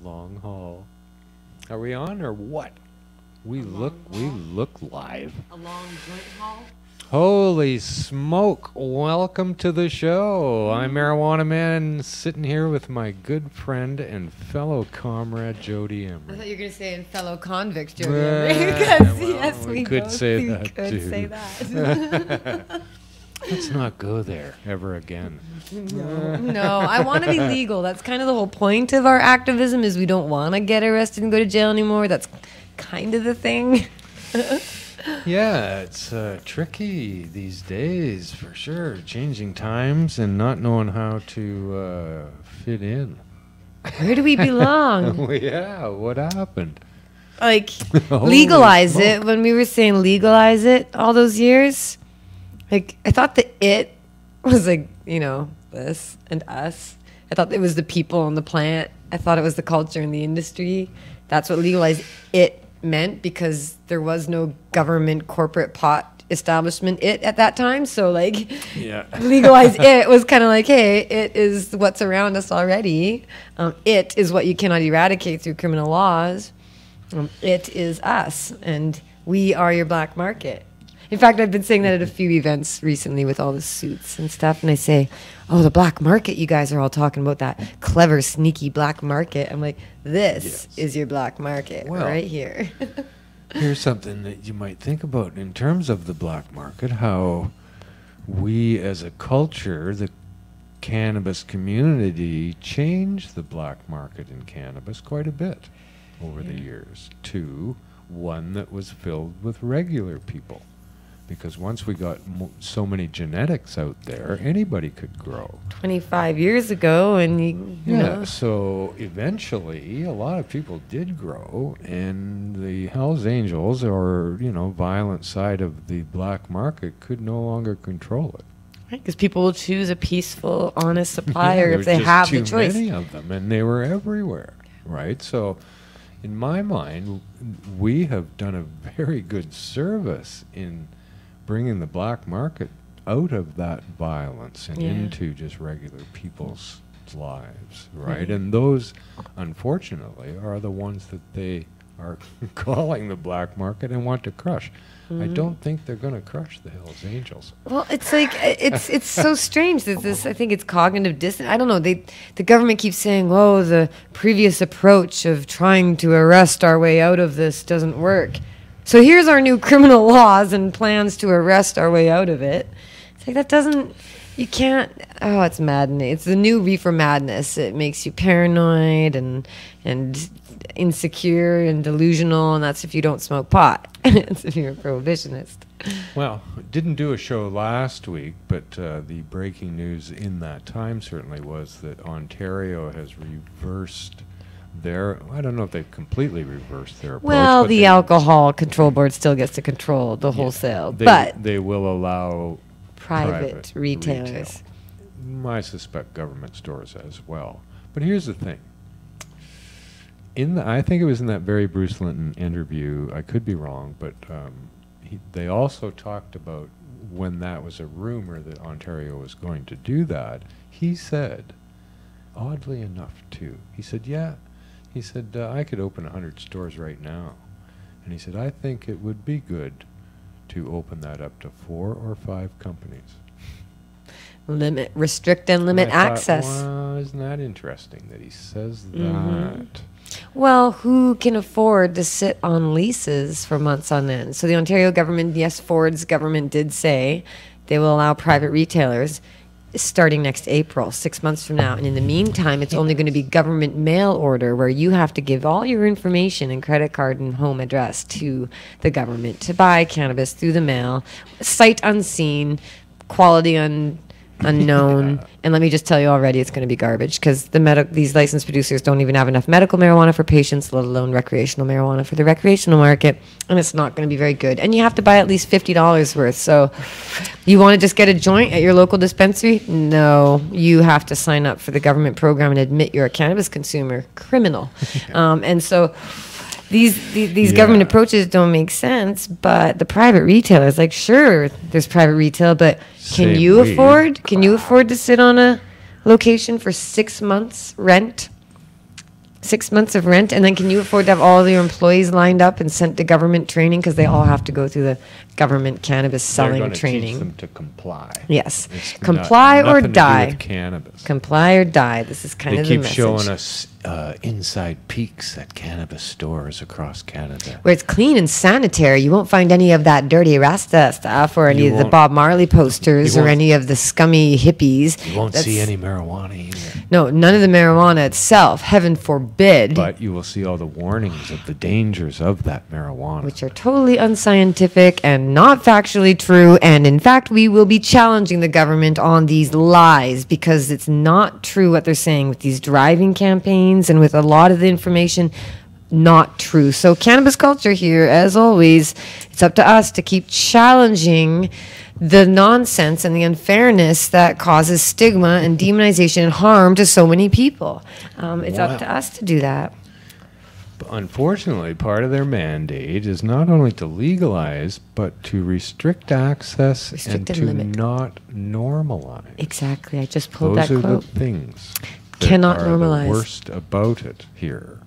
long haul. Are we on or what? We look live. A long joint haul. Holy smoke! Welcome to the show. I'm Marijuana Man, sitting here with my good friend and fellow comrade Jody I Emery. thought you were going to say fellow convict Jody. Well, we could say that could too. say that. Let's not go there ever again. No, I want to be legal. That's kind of the whole point of our activism is we don't want to get arrested and go to jail anymore. That's kind of the thing. Yeah, it's tricky these days for sure. Changing times and not knowing how to fit in. Where do we belong? Well, yeah, what happened? Like, Holy legalize smoke. it. When we were saying legalize it all those years, like, I thought the it was like, you know, this and us. I thought it was the people on the plant. I thought it was the culture and the industry. That's what legalize it meant because there was no government corporate pot establishment at that time. So, like, Yeah. legalize it was kind of like, hey, it is what's around us already. It is what you cannot eradicate through criminal laws. It is us, and we are your black market. In fact, I've been saying that at a few events recently with all the suits and stuff, and I say, oh, the black market, you guys are all talking about that clever, sneaky black market. I'm like, this is your black market right here. Here's something that you might think about in terms of the black market, how we as a culture, the cannabis community, changed the black market in cannabis quite a bit over the years to one that was filled with regular people. Because once we got so many genetics out there, anybody could grow. 25 years ago, and you know. So eventually, a lot of people did grow, and the Hells Angels, or, you know, violent side of the black market, could no longer control it. Because people will choose a peaceful, honest supplier if they have the choice. There were just too many of them, and they were everywhere, right? So, in my mind, we have done a very good service in bringing the black market out of that violence and into just regular people's lives, right? And those, unfortunately, are the ones that they are calling the black market and want to crush. I don't think they're going to crush the Hells Angels. Well, it's like it's so strange that this. I think it's cognitive dissonance. I don't know. The government keeps saying, "Oh, the previous approach of trying to arrest our way out of this doesn't work." So here's our new criminal laws and plans to arrest our way out of it. It's like that doesn't. You can't. Oh, it's maddening. It's the new reefer madness. It makes you paranoid and insecure and delusional, and that's if you don't smoke pot. It's if you're a prohibitionist. Well, didn't do a show last week, but the breaking news in that time certainly was that Ontario has reversed their, I don't know if they've completely reversed their approach. Well, the Alcohol Control Board still gets to control the wholesale, but they will allow private retailers. Retail. I suspect government stores as well. But here's the thing. I think it was in that very Bruce Linton interview, I could be wrong, but they also talked about when that was a rumor that Ontario was going to do that. He said, oddly enough too, he said, I could open 100 stores right now. And he said, I think it would be good to open that up to 4 or 5 companies. Restrict and limit access. Well, isn't that interesting that he says that? Well, who can afford to sit on leases for months on end? So the Ontario government, yes, Ford's government did say they will allow private retailers starting next April, 6 months from now. And in the meantime, it's only going to be government mail order where you have to give all your information and credit card and home address to the government to buy cannabis through the mail, sight unseen, quality unknown. And let me just tell you already, it's going to be garbage because these licensed producers don't even have enough medical marijuana for patients, let alone recreational marijuana for the recreational market. And it's not going to be very good. And you have to buy at least $50 worth. So you want to just get a joint at your local dispensary? No, you have to sign up for the government program and admit you're a cannabis consumer. Criminal. And so these government approaches don't make sense, but the private retailers, like, sure, there's private retail, but can you afford to sit on a location for 6 months rent 6 months of rent, and then can you afford to have all your employees lined up and sent to government training, because they all have to go through the government cannabis They're selling gonna training. teach them to comply. Yes, It's comply or nothing to do die. with cannabis. Comply or die. This is kind They of the keep message. showing us inside peeks at cannabis stores across Canada. Where it's clean and sanitary. You won't find any of that dirty Rasta stuff, or any You of the won't- Bob Marley posters, you or won't- any of the scummy hippies. You won't see That's- any marijuana either. No, none of the marijuana itself. Heaven forbid. But you will see all the warnings of the dangers of that marijuana. Which are totally unscientific and not factually true. And in fact, we will be challenging the government on these lies, because it's not true what they're saying with these driving campaigns and with a lot of the information. Not true. So cannabis culture here, as always, it's up to us to keep challenging the nonsense and the unfairness that causes stigma and demonization and harm to so many people. It's up to Wow. us to do that. Unfortunately, part of their mandate is not only to legalize, but to restrict access Restrict and and to limit. not normalize. Exactly. I just pulled Those that are quote. the things that Cannot are normalize. the worst about it here.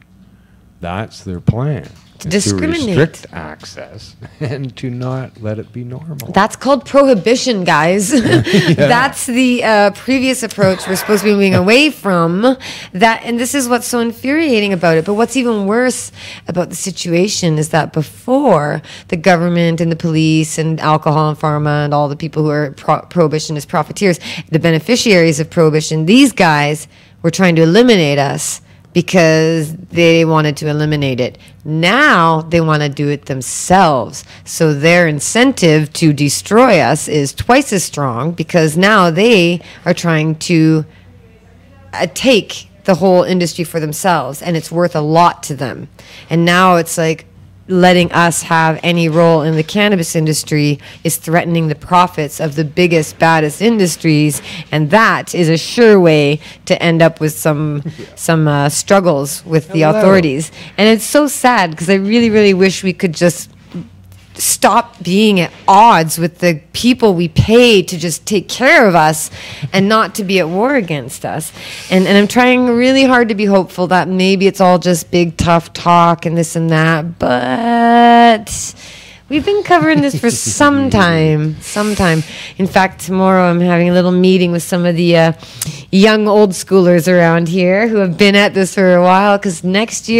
That's their plan. To is discriminate. To restrict access and to not let it be normal. That's called prohibition, guys. That's the previous approach we're supposed to be moving away from. That, and this is what's so infuriating about it. But what's even worse about the situation is that before, the government and the police and alcohol and pharma and all the people who are prohibitionist profiteers, the beneficiaries of prohibition, these guys were trying to eliminate us because they wanted to eliminate it. Now they want to do it themselves. So their incentive to destroy us is twice as strong, because now they are trying to take the whole industry for themselves, and it's worth a lot to them. And now it's like letting us have any role in the cannabis industry is threatening the profits of the biggest, baddest industries, and that is a sure way to end up with some struggles with the Hello. authorities. And it's so sad, because I really, really wish we could just stop being at odds with the people we pay to just take care of us and not to be at war against us. And I'm trying really hard to be hopeful that maybe it's all just big, tough talk and this and that. But we've been covering this for some time. In fact, tomorrow I'm having a little meeting with some of the young old schoolers around here who have been at this for a while, because next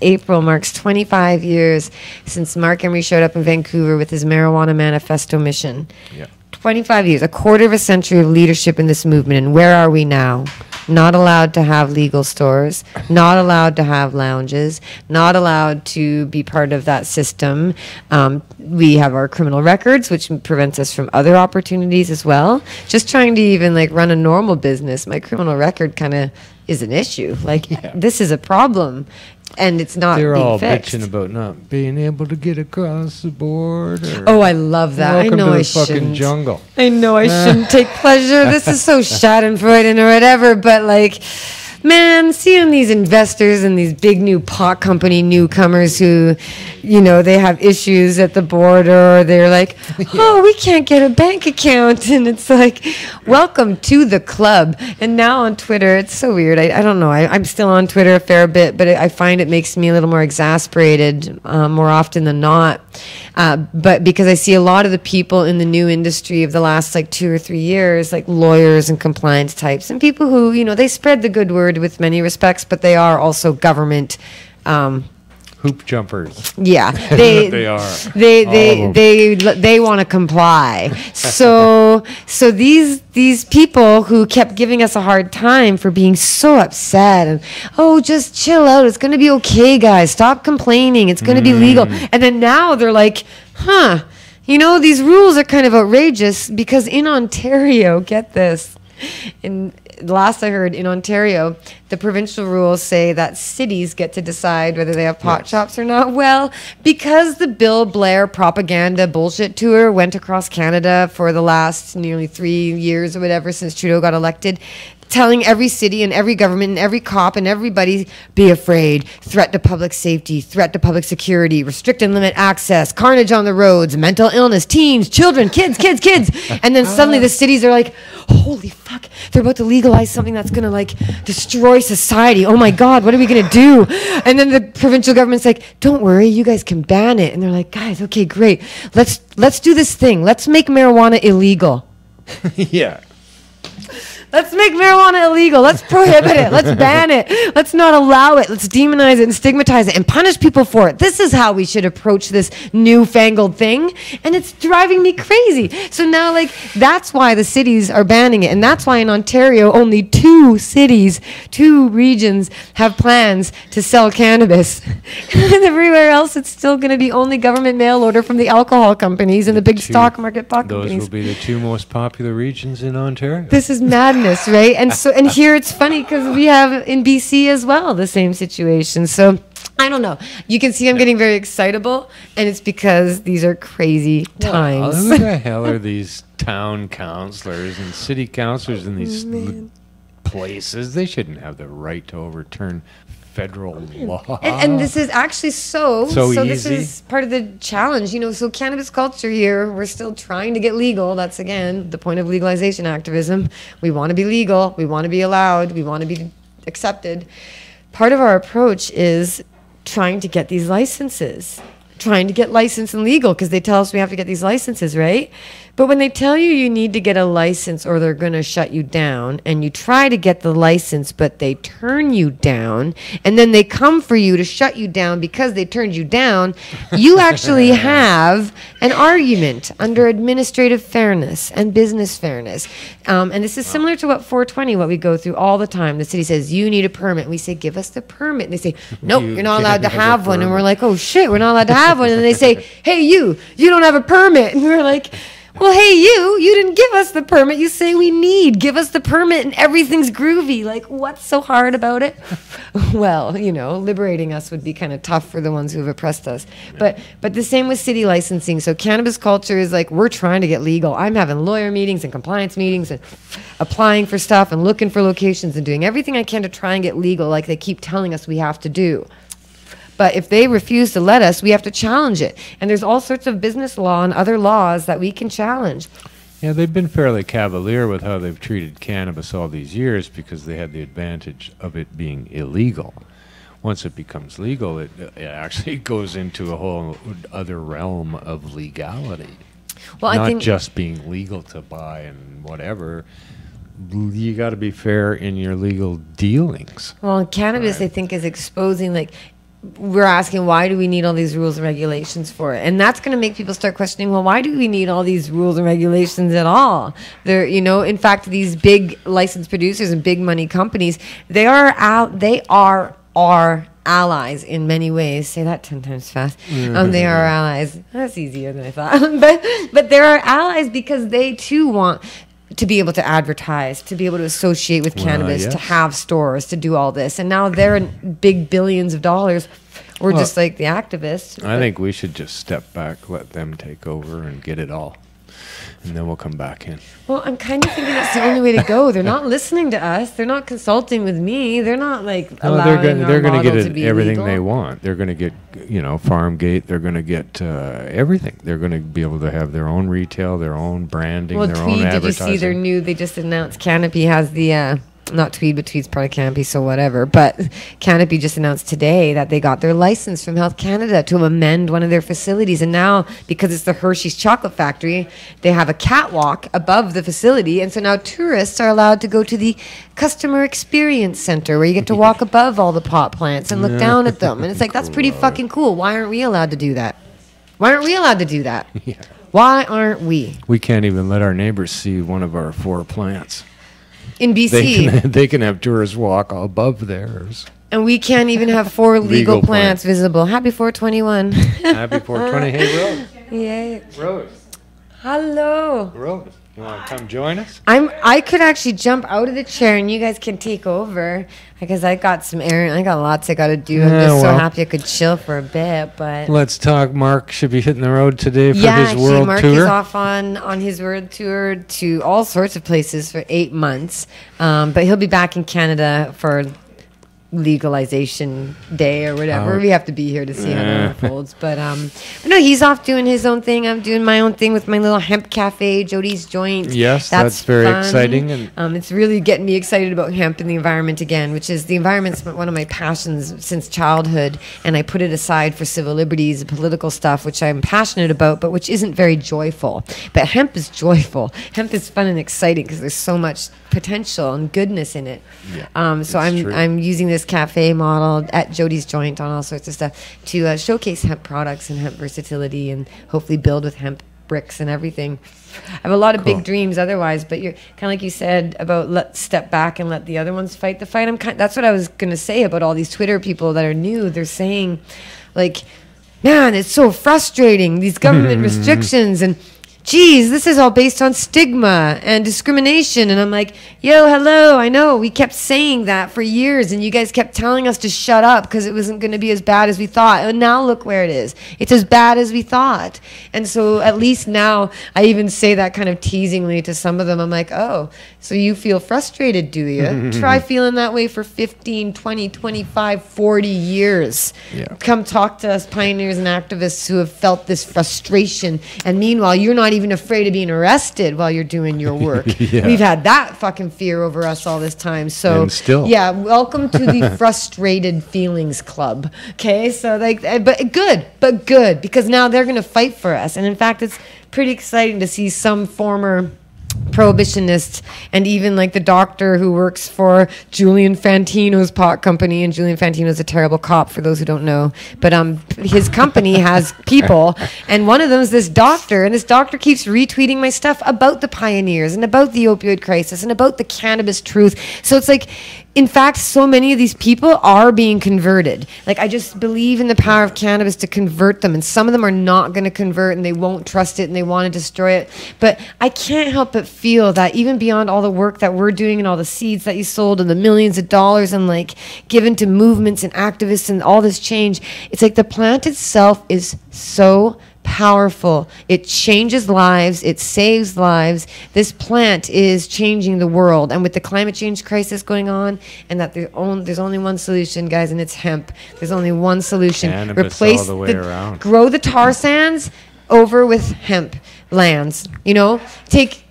April, marks 25 years since Mark Emery showed up in Vancouver with his Marijuana Manifesto mission. Yeah. 25 years, a quarter of a century of leadership in this movement. And where are we now? Not allowed to have legal stores, not allowed to have lounges, not allowed to be part of that system. We have our criminal records, which prevents us from other opportunities as well. Just trying to even like run a normal business, my criminal record kind of is an issue. Like, this is a problem. And it's not They're being all fixed. bitching about not being able to get across the border. Oh, I love that. Welcome I know to the I fucking shouldn't. jungle. I know I shouldn't take pleasure. This is so schadenfreude or whatever, but like, man, seeing these investors and these big new pot company newcomers who, you know, they have issues at the border, or they're like, oh, we can't get a bank account. And it's like, welcome to the club. And now on Twitter, it's so weird. I don't know. I'm still on Twitter a fair bit, but I find it makes me a little more exasperated more often than not. But because I see a lot of the people in the new industry of the last like 2 or 3 years, like lawyers and compliance types, and people who, you know, they spread the good word with many respects, but they are also government. Hoop jumpers. Yeah, They are. They want to comply. So these people who kept giving us a hard time for being so upset and, oh, just chill out. It's going to be okay, guys. Stop complaining. It's going to be legal. And then now they're like, huh, you know, these rules are kind of outrageous, because in Ontario, get this, in last I heard, in Ontario, the provincial rules say that cities get to decide whether they have pot shops or not. Well, because the Bill Blair propaganda bullshit tour went across Canada for the last nearly 3 years or whatever since Trudeau got elected, telling every city and every government and every cop and everybody, be afraid, threat to public safety, threat to public security, restrict and limit access, carnage on the roads, mental illness, teens, children, kids. And then suddenly the cities are like, holy fuck, they're about to legalize something that's going to like destroy society. Oh my God, what are we going to do? And then the provincial government's like, don't worry, you guys can ban it. And they're like, guys, okay, great. Let's do this thing. Let's make marijuana illegal. Yeah. Let's make marijuana illegal. Let's prohibit it. Let's ban it. Let's not allow it. Let's demonize it and stigmatize it and punish people for it. This is how we should approach this newfangled thing. And it's driving me crazy. So now, like, that's why the cities are banning it. And that's why in Ontario, only 2 cities, 2 regions have plans to sell cannabis. And everywhere else, it's still going to be only government mail order from the alcohol companies and the big stock market companies. Those will be the 2 most popular regions in Ontario. This is madness. Right? And here it's funny because we have in BC as well the same situation. So I don't know. You can see I'm getting very excitable, and it's because these are crazy times. Who the hell are these town councillors and city councillors in these places? They shouldn't have the right to overturn federal law. And this is actually so easy. This is part of the challenge, so cannabis culture here, we're still trying to get legal. That's again the point of legalization activism. We want to be legal, we want to be allowed, we want to be accepted. Part of our approach is trying to get these licenses, trying to get licensed and legal, because they tell us we have to get these licenses, right? But when they tell you need to get a license or they're going to shut you down, and you try to get the license, but they turn you down, and then they come for you to shut you down because they turned you down, you actually have an argument under administrative fairness and business fairness. And this is similar to what 420, what we go through all the time. The city says, you need a permit. And we say, give us the permit. And they say, nope, you're not allowed to have one. And we're like, oh shit, we're not allowed to have one. And they say, hey, you don't have a permit. And we're like, well, hey, you didn't give us the permit. You say we need. Give us the permit and everything's groovy. Like, what's so hard about it? Well, liberating us would be kind of tough for the ones who have oppressed us. But the same with city licensing. So cannabis culture is like, we're trying to get legal. I'm having lawyer meetings and compliance meetings and applying for stuff and looking for locations and doing everything I can to try and get legal like they keep telling us we have to do. But if they refuse to let us, we have to challenge it. And there's all sorts of business law and other laws that we can challenge. Yeah, they've been fairly cavalier with how they've treated cannabis all these years because they had the advantage of it being illegal. Once it becomes legal, it actually goes into a whole other realm of legality. Well, Not I think just being legal to buy and whatever. You got to be fair in your legal dealings. Well, cannabis, I think, is exposing, like, we're asking, why do we need all these rules and regulations for it? And that's going to make people start questioning, well, why do we need all these rules and regulations at all? They're, in fact, these big licensed producers and big money companies, they are our allies in many ways. Say that 10 times fast. They are our allies. That's easier than I thought. but they're our allies because they too want to be able to advertise, to be able to associate with cannabis, yes. to have stores, to do all this. And now they're in big billions of dollars. We're just like the activists. I think we should just step back, let them take over and get it all. And then we'll come back in. Well, I'm kind of thinking that's the only way to go. They're not listening to us. They're not consulting with me. They're not allowing they're going to to get be everything legal. they want. They're going to get, farm gate. They're going to get everything. They're going to be able to have their own retail, their own branding, their own advertising. Did you see their new? They just announced Canopy has the. Not Tweed, but Tweed's part of Canopy, so whatever. But Canopy just announced today that they got their license from Health Canada to amend one of their facilities. And now, because it's the Hershey's Chocolate Factory, they have a catwalk above the facility. And so now tourists are allowed to go to the Customer Experience Center, where you get to walk above all the pot plants and look down at them. And it's like, that's pretty fucking cool. Why aren't we allowed to do that? Why aren't we allowed to do that? Yeah. Why aren't we? We can't even let our neighbors see one of our 4 plants. In BC. They can have tourists walk above theirs. And we can't even have 4 legal plants visible. Happy 421. Happy 420. Hey, Rose. Yay. Rose. Hello. Rose, you want to come join us? I could actually jump out of the chair and you guys can take over because I got lots I got to do. I'm just so happy I could chill for a bit. But let's talk. Mark should be hitting the road today for his world Mark tour. Is off on his world tour to all sorts of places for 8 months. But he'll be back in Canada for legalization day or whatever. We have to be here to see how that unfolds. But no, he's off doing his own thing. I'm doing my own thing with my little hemp cafe, Jody's Joint. Yes, that's very fun. exciting. And it's really getting me excited about hemp and the environment again, which is the environment's one of my passions since childhood. And I put it aside for civil liberties and political stuff, which I'm passionate about, but which isn't very joyful. But hemp is joyful. Hemp is fun and exciting because there's so much potential and goodness in it. Yeah, so I'm using this cafe model at Jody's Joint on all sorts of stuff to showcase hemp products and hemp versatility and hopefully build with hemp bricks and everything. I have a lot of big dreams otherwise, but you're kind of like you said about let's step back and let the other ones fight the fight. That's what I was going to say about all these Twitter people that are new. They're saying like, man, it's so frustrating, these government restrictions and geez, this is all based on stigma and discrimination. And I'm like, yo, hello, I know. We kept saying that for years, and you guys kept telling us to shut up because it wasn't going to be as bad as we thought. And now look where it is. It's as bad as we thought. And so at least now I even say that kind of teasingly to some of them. I'm like, oh, so you feel frustrated, do you? Try feeling that way for 15, 20, 25, 40 years. Yeah. Come talk to us pioneers and activists who have felt this frustration. And meanwhile, you're not even afraid of being arrested while you're doing your work. We've had that fucking fear over us all this time. So and still. Yeah, welcome to the frustrated feelings club. Okay, so like, but good because now they're gonna fight for us. And in fact, it's pretty exciting to see some former prohibitionist and even like the doctor who works for Julian Fantino's pot company, and Julian Fantino's a terrible cop for those who don't know, but his company has people, and one of them is this doctor, and this doctor keeps retweeting my stuff about the pioneers and about the opioid crisis and about the cannabis truth. So it's like, in fact, so many of these people are being converted. Like, I just believe in the power of cannabis to convert them, and some of them are not going to convert and they won't trust it and they want to destroy it. But I can't help but feel that even beyond all the work that we're doing and all the seeds that you sold and the millions of dollars and like given to movements and activists and all this change, it's like the plant itself is so powerful. It changes lives. It saves lives. This plant is changing the world. And with the climate change crisis going on, and that there's only one solution, guys, and it's hemp. There's only one solution. Cannabis all the way around. Grow the tar sands over with hemp lands. You know, take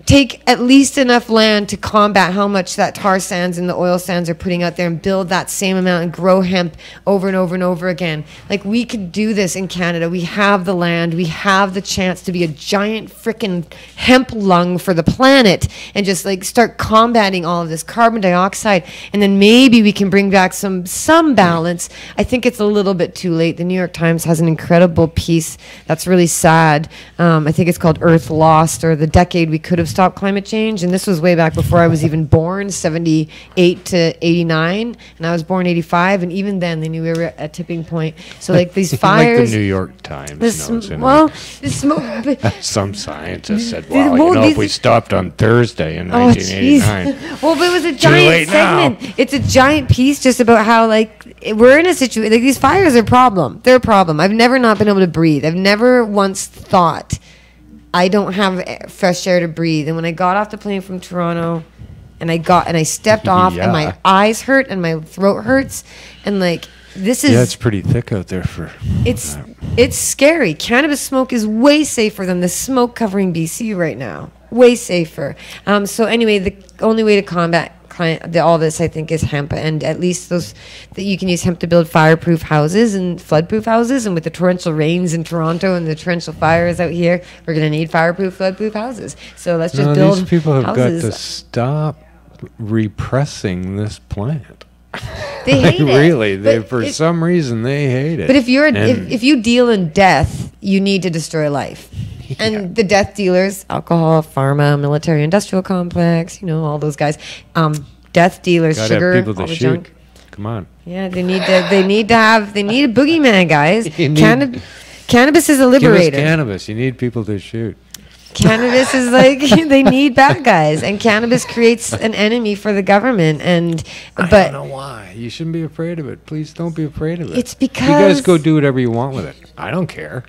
at least enough land to combat how much that tar sands and the oil sands are putting out there, and build that same amount and grow hemp over and over and over again. Like, we could do this in Canada. We have the land. We have the chance to be a giant frickin' hemp lung for the planet and just like start combating all of this carbon dioxide. And then maybe we can bring back some balance. I think it's a little bit too late. The New York Times has an incredible piece that's really sad. I think it's called Earth Lost, or the decade we could have stop climate change, and this was way back before I was even born, 78 to 89, and I was born 85, and even then they knew we were at a tipping point. So like these fires, like the New York Times some scientists said, if we stopped on Thursday in 1989, well, but it was a giant segment. Now. It's a giant piece just about how like we're in a situation, like these fires are a problem. They're a problem. I've never not been able to breathe. I've never once thought I don't have fresh air to breathe. And when I got off the plane from Toronto and I stepped off and my eyes hurt and my throat hurts, and like this is it's pretty thick out there for it's scary. Cannabis smoke is way safer than the smoke covering BC right now. Way safer. So anyway, the only way to combat all this, I think, is hemp, and at least that you can use hemp to build fireproof houses and floodproof houses. And with the torrential rains in Toronto and the torrential fires out here, we're going to need fireproof, floodproof houses. So let's just build these people have houses. got to stop repressing this plant. They hate it. Really, for some reason they hate it. But if you deal in death, you need to destroy life. And the death dealers, alcohol, pharma, military industrial complex, all those guys, death dealers, gotta sugar, have people all to the shoot. junk. Come on. Yeah, they need a boogeyman, guys. Cannabis is a liberator. Give us cannabis. You need people to shoot. Cannabis is like they need bad guys, and cannabis creates an enemy for the government. And I don't know why. You shouldn't be afraid of it. Please don't be afraid of it. It's because you guys go do whatever you want with it. I don't care.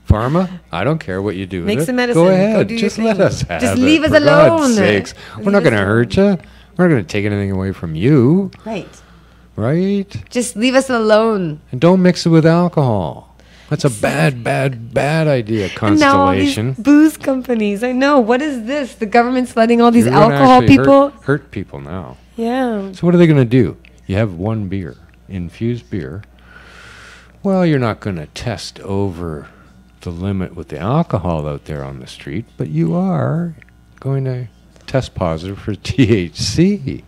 Pharma, I don't care what you do with Make it. some medicine. Go ahead. Go do Just your let thing. us have Just it. leave us For alone. God's sakes. We're not Leave going to us hurt you. We're not going to take anything away from you. Right. Right? Just leave us alone. And don't mix it with alcohol. That's a bad idea, And now all these Constellation. booze companies. I know. What is this? The government's letting all these You're gonna alcohol actually people. hurt people now. Yeah. So what are they going to do? You have one beer, infused beer. Well, you're not going to test over the limit with the alcohol out there on the street, but you are going to test positive for THC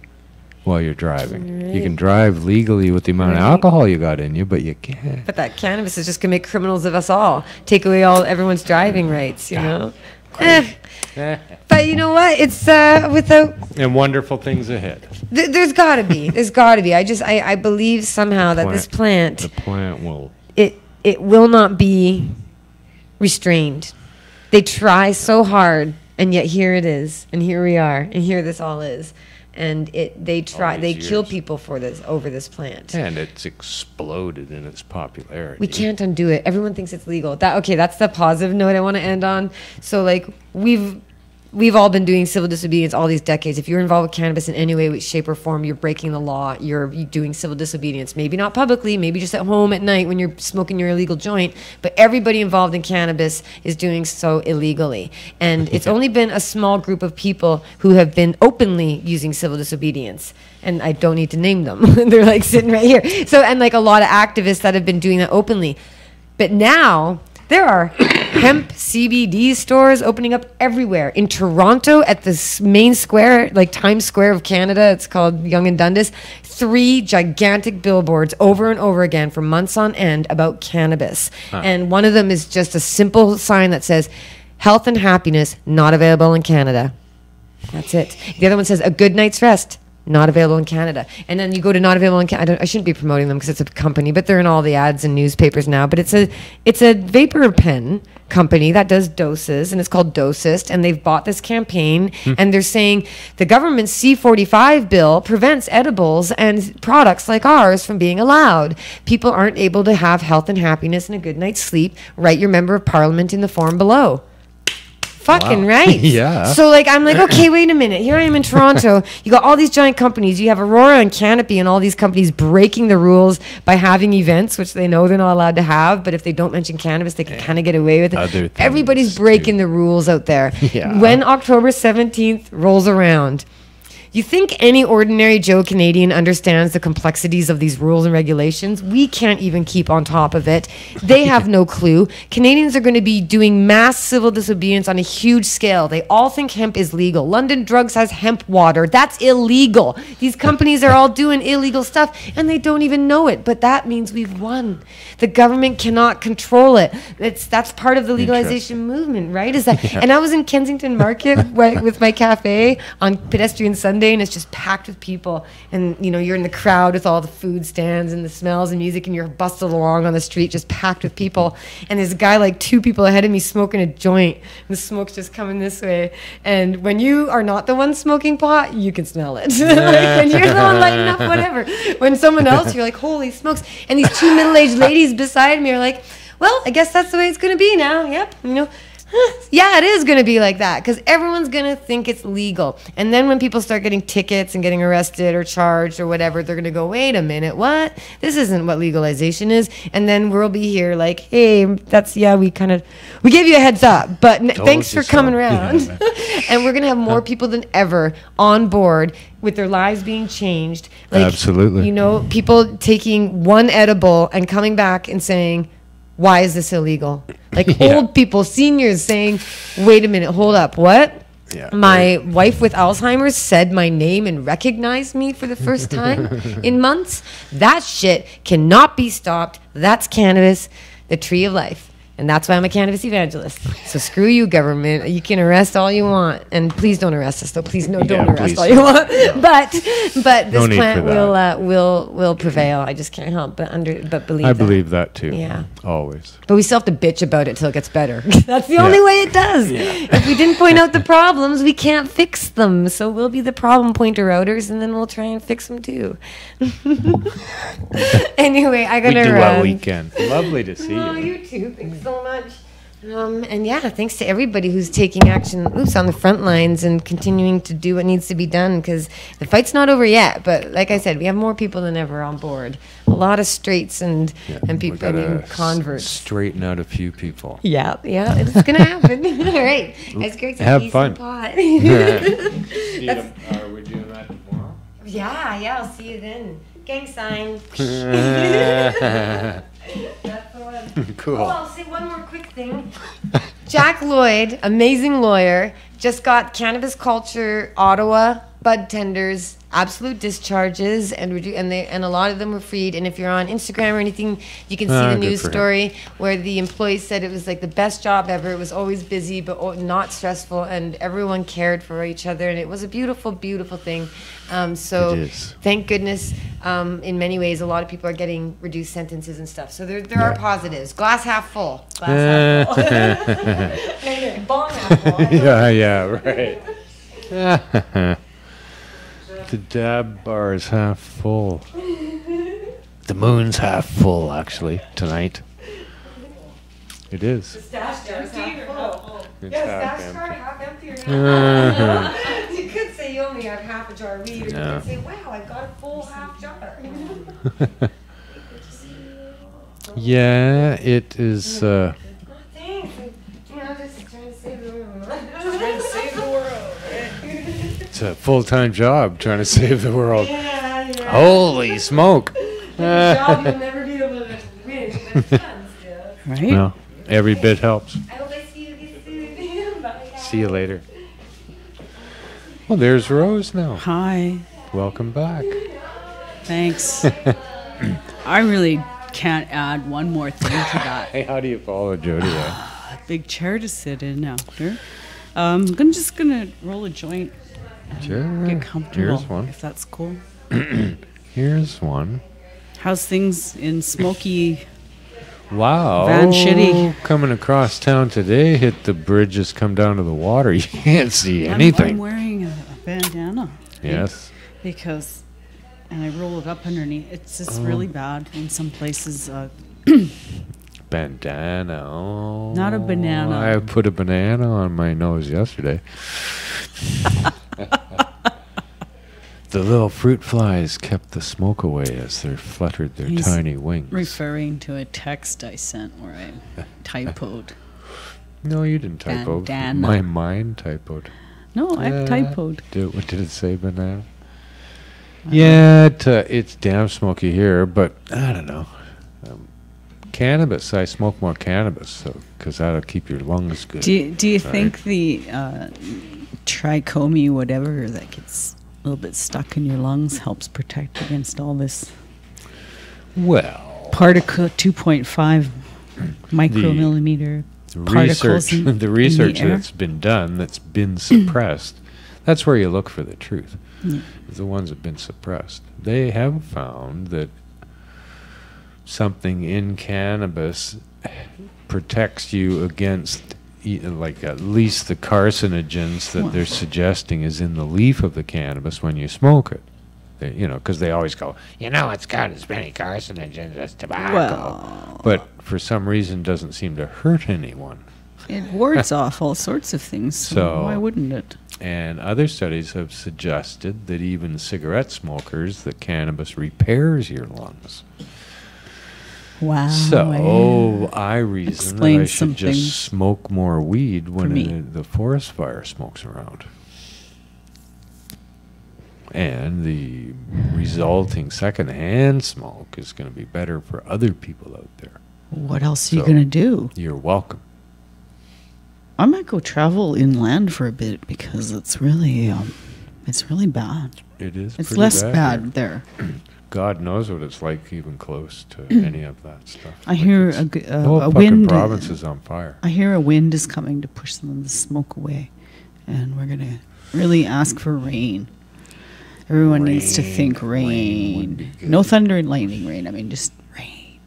while you're driving. You can drive legally with the amount of alcohol you got in you, but you can't. But that cannabis is just gonna make criminals of us all. Take away everyone's driving rights. You know. But you know what? It's without. And wonderful things ahead. There's gotta be. There's gotta be. I believe somehow that this plant. The plant will. It will not be restrained. They try so hard, and yet here it is, and here we are, and here this all is, and they kill people for this over this plant. And it's exploded in its popularity. We can't undo it. Everyone thinks it's legal. That's the positive note I want to end on. So like we've all been doing civil disobedience all these decades. If you're involved with cannabis in any way, shape, or form, you're breaking the law. You're doing civil disobedience. Maybe not publicly, maybe just at home at night when you're smoking your illegal joint. But everybody involved in cannabis is doing so illegally. And it's only been a small group of people who have been openly using civil disobedience. And I don't need to name them. They're like sitting right here. So, and like a lot of activists that have been doing that openly. But now there are hemp CBD stores opening up everywhere. In Toronto, at the main square, like Times Square of Canada, it's called Yonge and Dundas, 3 gigantic billboards over and over again for months on end about cannabis. And one of them is just a simple sign that says, health and happiness, not available in Canada. That's it. The other one says, a good night's rest. Not available in Canada. And then you go to not available in Canada. I shouldn't be promoting them because it's a company, but they're in all the ads and newspapers now. But it's a vapor pen company that does doses, and it's called Dosist. And they've bought this campaign, and they're saying the government's C-45 bill prevents edibles and products like ours from being allowed. People aren't able to have health and happiness and a good night's sleep. Write your member of parliament in the form below. Fucking right. Yeah. So like I'm like, okay, wait a minute. Here I am in Toronto. You got all these giant companies. You have Aurora and Canopy and all these companies breaking the rules by having events which they know they're not allowed to have, but if they don't mention cannabis, they can kind of get away with it. Everybody's breaking the rules out there. Yeah. When October 17th rolls around, you think any ordinary Joe Canadian understands the complexities of these rules and regulations? We can't even keep on top of it. They have no clue. Canadians are going to be doing mass civil disobedience on a huge scale. They all think hemp is legal. London Drugs has hemp water. That's illegal. These companies are all doing illegal stuff, and they don't even know it. But that means we've won. The government cannot control it. That's part of the legalization movement, right? Is that? Yeah. And I was in Kensington Market with my cafe on pedestrian Sunday, and it's just packed with people, and you know you're in the crowd with all the food stands and the smells and music, and you're bustled along on the street just packed with people, and there's a guy like 2 people ahead of me smoking a joint, and the smoke's just coming this way, and when you are not the one smoking pot, you can smell it. Like when you're the one lighting up, whatever, when someone else, you're like, holy smokes. And these 2 middle-aged ladies beside me are like, well, I guess that's the way it's gonna be now. Yep, you know. Yeah, it is going to be like that because everyone's going to think it's legal. And then when people start getting tickets and getting arrested or charged or whatever, they're going to go, wait a minute, what? This isn't what legalization is. And then we'll be here like, hey, we gave you a heads up, but thanks for coming around. Yeah. And we're going to have more people than ever on board with their lives being changed. Like, absolutely. You know, people taking one edible and coming back and saying, why is this illegal? Like old people, seniors saying, wait a minute, hold up, what? Yeah, my wife with Alzheimer's said my name and recognized me for the first time in months. That shit cannot be stopped. That's cannabis, the tree of life. And that's why I'm a cannabis evangelist. So screw you, government. You can arrest all you want. And please don't arrest us, though. Please, no, don't arrest all you want. But this plant will prevail. I just can't help but believe I that. believe that too. Yeah. Always. But we still have to bitch about it till it gets better. That's the only way it does. If we didn't point out the problems, we can't fix them. So we'll be the problem pointer outers, and then we'll try and fix them too. Anyway, I gotta We do run. what we can. Lovely to see Oh, you. you too. Thanks so much. And yeah, thanks to everybody who's taking action on the front lines and continuing to do what needs to be done, because the fight's not over yet. But like I said, we have more people than ever on board. A lot of straights and people, I mean, converts. Straighten out a few people. Yeah, it's gonna happen. All right, it's great to Have see fun. some pot. Are we doing that tomorrow? Yeah, I'll see you then. Gang sign. That's the one. Cool. Oh, I'll say one more quick thing. Jack Lloyd, amazing lawyer, just got Cannabis Culture Ottawa bud tenders, absolute discharges, and a lot of them were freed. And if you're on Instagram or anything, you can see the news story where the employees said it was like the best job ever. It was always busy, but not stressful, and everyone cared for each other, and it was a beautiful, beautiful thing. So It is. thank goodness, in many ways, a lot of people are getting reduced sentences and stuff. So there are positives. Glass half full. Glass half full. Bong half full. Yeah, right. The dab bar is half full. The moon's half full, actually, tonight. It is. The stash jar is half full. It's Yeah, half stash jar empty. half empty or half. You could say you only have half a jar of weed, or you No. could say, wow, I got a full half jar. Yeah, it is. Thanks. Just trying to save the world. Trying to save the world, right? It's a full-time job trying to save the world. Yeah. Holy smoke! Job you'll never be able to win, but it's fun still. Right? No, every bit helps. I hope I see you again soon. Bye, guys. See you later. Well, there's Rose now. Hi. Welcome back. Thanks. I really can't add one more thing to that. Hey, how do you follow Jody? Big chair to sit in after. I'm just gonna roll a joint, Sure. get comfortable, Here's one. if that's cool. Here's one. How's things in Smoky? Wow. Van Shitty. Coming across town today, hit the bridges, come down to the water. You can't see I'm anything. wearing a bandana. Yes. Because, and I roll it up underneath. It's just really bad in some places. Bandana. Oh, Not a banana. I put a banana on my nose yesterday. The little fruit flies kept the smoke away as they fluttered their He's tiny wings. Referring to a text I sent where I typoed. No, you didn't typo. Bandana. My mind typoed. No, I've typoed. What did it say, banana? Yeah, it's damn smoky here, but I don't know. Cannabis, I smoke more cannabis, because that'll keep your lungs good. Do you right? think the trichomy whatever that gets a little bit stuck in your lungs helps protect against all this Well, particle 2.5 micromillimeter particles in the research in the air? that's been done, that's been suppressed, that's where you look for the truth. Mm. The ones that have been suppressed. They have found that something in cannabis protects you against like at least the carcinogens that they're suggesting is in the leaf of the cannabis when you smoke it. They, because they always go, it's got as many carcinogens as tobacco. Well, But for some reason doesn't seem to hurt anyone. it wards off all sorts of things, so why wouldn't it? And other studies have suggested that even cigarette smokers, that cannabis repairs your lungs. Wow. So I reason that I Explains should some just things smoke more weed when me. the forest fire smokes around. And the resulting secondhand smoke is going to be better for other people out there. What else are you So- going to do? You're welcome. I might go travel inland for a bit because it's really bad. It is It's pretty less bad bad here. there. God knows what it's like even close to any of that stuff. I hear the a whole fucking wind. province is on fire. I hear a wind is coming to push some of the smoke away, and we're gonna really ask for rain. Everyone needs to think Rain would be rain. good. No thunder and lightning rain. I mean, just rain.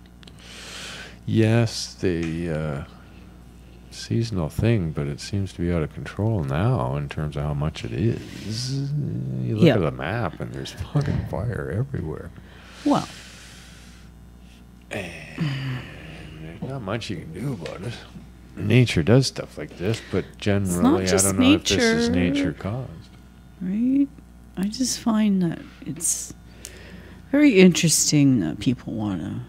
Yes, the seasonal thing, but it seems to be out of control now in terms of how much it is. You look Yeah. at the map and there's fucking fire everywhere. Well, There's not much you can do about it. Nature does stuff like this, but generally I just don't know if this is nature. nature caused. right? I just find that it's very interesting that people want to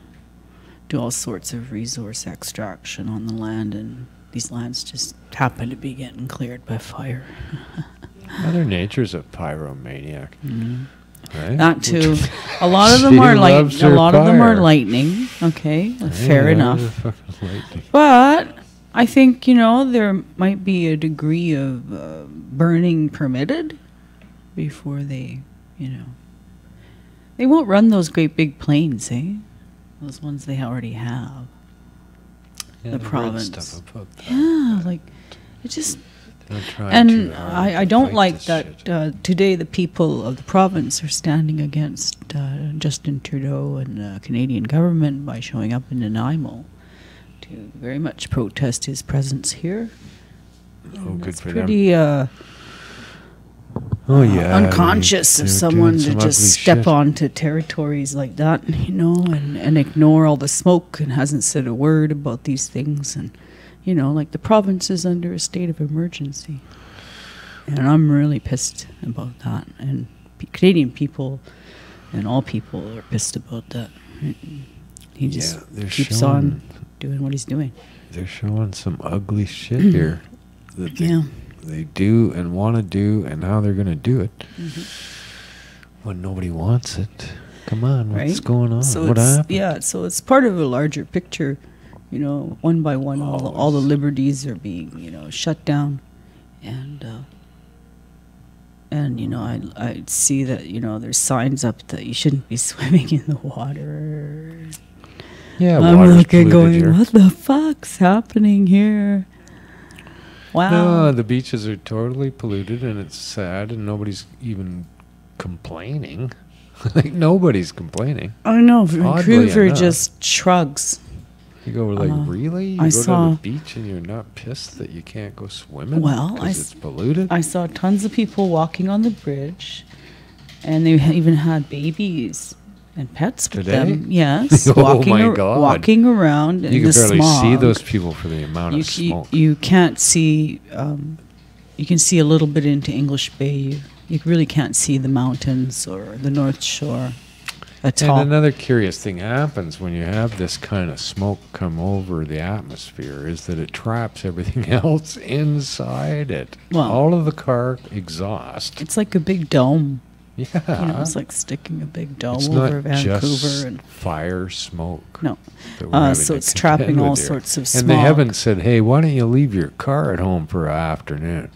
do all sorts of resource extraction on the land, and these lands just happen to be getting cleared by fire. Mother Nature's a pyromaniac. Right? That too. A lot of them She are loves her fire. lightning. Okay, fair Yeah, enough. fucking lightning. But I think, you know, there might be a degree of burning permitted before they, you know. They won't run those great big planes, eh? Those ones they already have. Yeah, The I've read province. stuff about that. Yeah, like, it just... They're trying And too hard I to don't fight like this that shit. today the people of the province are standing against Justin Trudeau and the Canadian government by showing up in Nanaimo to very much protest his presence here. Oh, And good it's for them. pretty Oh yeah, unconscious of they're someone doing to some just ugly step shit. onto territories like that, you know, and ignore all the smoke and hasn't said a word about these things. And, you know, like the province is under a state of emergency. And I'm really pissed about that. And Canadian people and all people are pissed about that. He just Yeah, they're keeps showing- on doing what he's doing. They're showing some ugly shit here that they do and want to do, and how they're going to do it when nobody wants it. Come on, what's Right? going on? So What it's, happened? yeah, so it's part of a larger picture. You know, one by one, all the liberties are being, you know, shut down, and you know, I see that, you know, there's signs up that you shouldn't be swimming in the water. Yeah, I'm water's looking, polluted going, here. what the fuck's happening here? Wow. No, the beaches are totally polluted, and it's sad, and nobody's even complaining. Like, nobody's complaining. I know. Oddly Vancouver enough. just shrugs. You go like, really? You I go saw- to the beach and you're not pissed that you can't go swimming Well, because it's polluted? I saw tons of people walking on the bridge, and they even had babies and pets with Today? them. Yes, Oh my God. walking around in You can the barely smog. see those people for the amount You, of smoke. you can't see. You can see a little bit into English Bay. You really can't see the mountains or the North Shore at And all. another curious thing happens when you have this kind of smoke come over the atmosphere is that it traps everything else inside it. Well- All of the car exhaust. It's like a big dome. Yeah. You know, it's like sticking a big dome It's over not just Vancouver. And fire smoke. no, that we're having so to it's contend trapping with all here. sorts of And smog. they haven't said, hey, why don't you leave your car at home for an afternoon?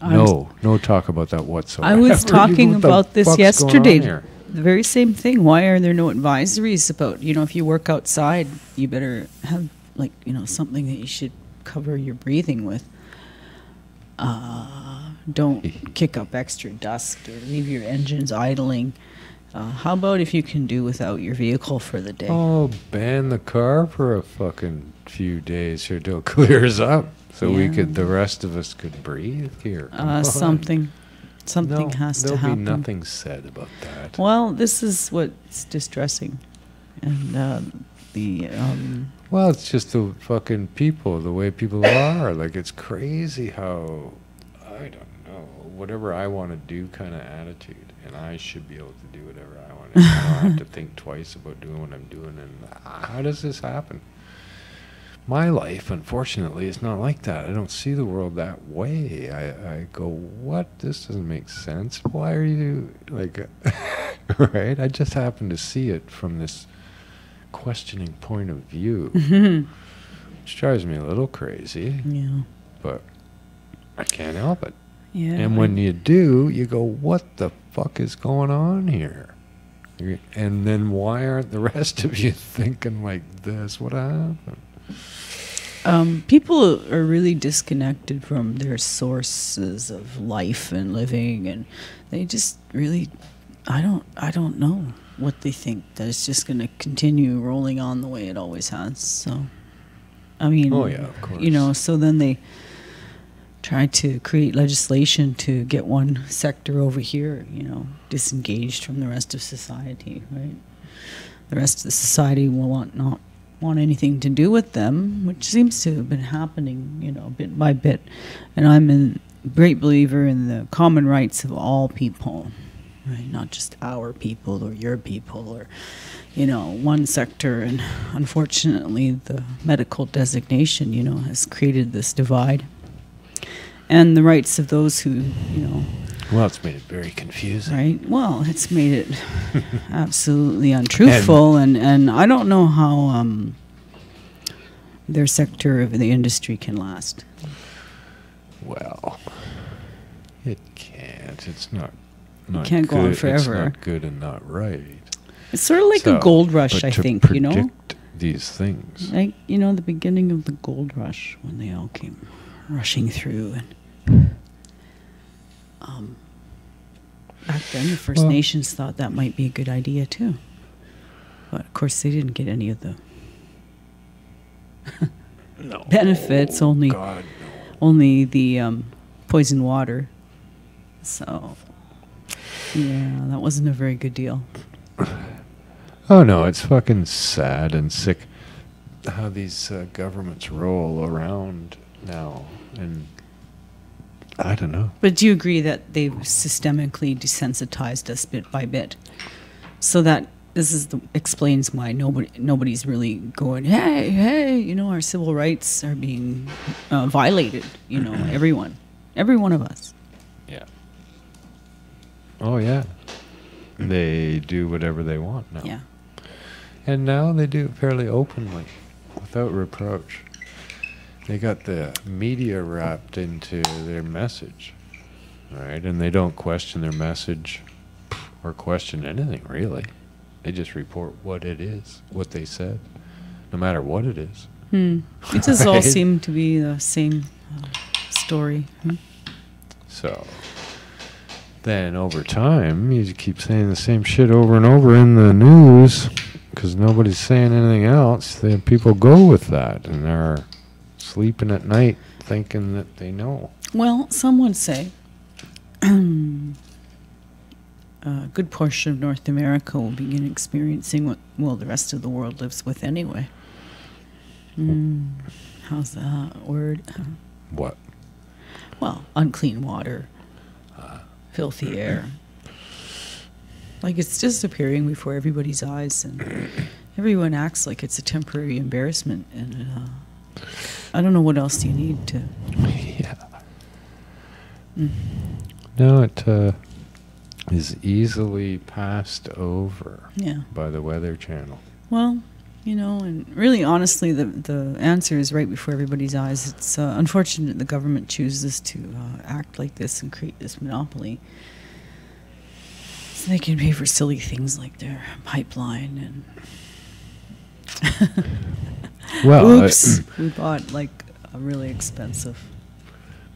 No talk about that whatsoever. I was talking What the about this fuck's going on yesterday. here? The very same thing. Why are there no advisories about, you know, if you work outside, you better have, like, you know, something that you should cover your breathing with. Don't kick up extra dust or leave your engines idling. How about if you can do without your vehicle for the day? Oh, ban the car for a fucking few days here till it clears up, so we Yeah. could, the rest of us could breathe here. Come on. Something No, has to there'll happen. be nothing said about that. Well, this is what's distressing, and Well, it's just the fucking people, the way people are. Like, it's crazy how, I don't know, whatever I want to do kind of attitude. And I should be able to do whatever I want to do. I don't have to think twice about doing what I'm doing. And how does this happen? My life, unfortunately, is not like that. I don't see the world that way. I go, what? This doesn't make sense. Why are you, like, right? I just happen to see it from this questioning point of view, which drives me a little crazy, yeah, but I can't help it. yeah. And when you do, you go, what the fuck is going on here? And then why aren't the rest of you thinking like this? What happened? People are really disconnected from their sources of life and living, and they just really, I don't know what they think, that it's just going to continue rolling on the way it always has. So, I mean, Oh, yeah, of course. you know, so then they try to create legislation to get one sector over here, you know, disengaged from the rest of society, right? The rest of the society will not want anything to do with them, which seems to have been happening, you know, bit by bit. And I'm a great believer in the common rights of all people, right? Not just our people or your people or, you know, one sector. And unfortunately, the medical designation, you know, has created this divide. And the rights of those who, you know... Well, it's made it very confusing. Right. Well, it's made it absolutely untruthful, and I don't know how their sector of the industry can last. Well, it can't. It's not It can't go on good. forever. It's not good and not right. It's sort of like a gold rush, I think, you know? Predict these things. Like, you know, the beginning of the gold rush when they all came rushing through. And back then, the First Nations thought that might be a good idea, too. But, of course, they didn't get any of the benefits, only God, no. only the poison water. So, yeah, that wasn't a very good deal. Oh, no, it's fucking sad and sick how these governments roll around now. And I don't know. But do you agree that they've systemically desensitized us bit by bit? So that this is explains why nobody's really going, hey, you know, our civil rights are being violated. You know, every one of us. Yeah. Oh, yeah. They do whatever they want now. Yeah. And now they do it fairly openly, without reproach. They got the media wrapped into their message, right? And they don't question their message or question anything, really. They just report what it is, what they said, no matter what it is. It does all Right? seem to be the same story. So then over time, you keep saying the same shit over and over in the news because nobody's saying anything else. Then people go with that and they're sleeping at night thinking that they know. Well, some would say a good portion of North America will begin experiencing what, well, the rest of the world lives with anyway. How's that word? What? Well, unclean water, filthy air. Like it's disappearing before everybody's eyes, and everyone acts like it's a temporary embarrassment. And I don't know what else you need to. Yeah. No, it is easily passed over Yeah. by the Weather Channel. Well, you know, and really, honestly, the answer is right before everybody's eyes. It's unfortunate the government chooses to act like this and create this monopoly. So they can pay for silly things like their pipeline and... Well, oops, we bought like a really expensive...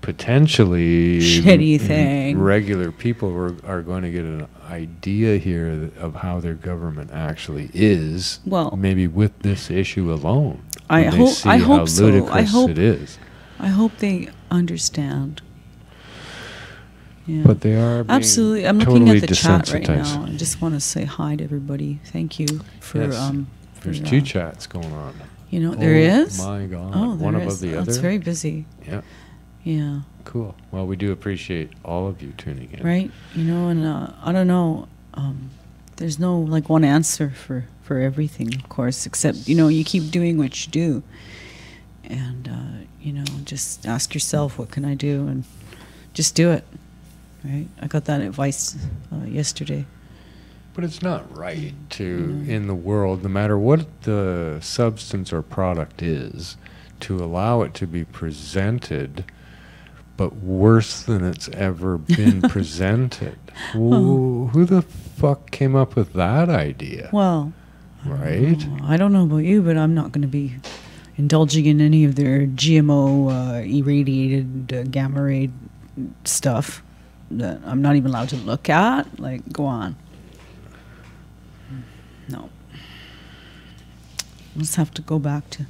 potentially shitty thing. Regular people are going to get an idea here of how their government actually is. Well, maybe with this issue alone. I when they hope see I how hope so. ludicrous it is. I hope they understand. Yeah. But they are being absolutely. I'm totally looking at the chat right desensitized. now. I just want to say hi to everybody. Thank you for Yes. There's for, two chats going on. You know, there is. My God! Oh, there one is. above the Oh, other. it's very busy. Yeah. Yeah. Cool. Well, we do appreciate all of you tuning in. Right. You know, and I don't know. There's no like one answer for everything, of course, except you keep doing what you do, and just ask yourself, what can I do, and just do it. Right. I got that advice yesterday. But it's not right to, in the world, no matter what the substance or product is, to allow it to be presented but worse than it's ever been presented. Who the fuck came up with that idea? Well, Right? I don't know about you, but I'm not going to be indulging in any of their GMO irradiated gamma ray stuff that I'm not even allowed to look at. Like, go on. No. We'll just have to go back to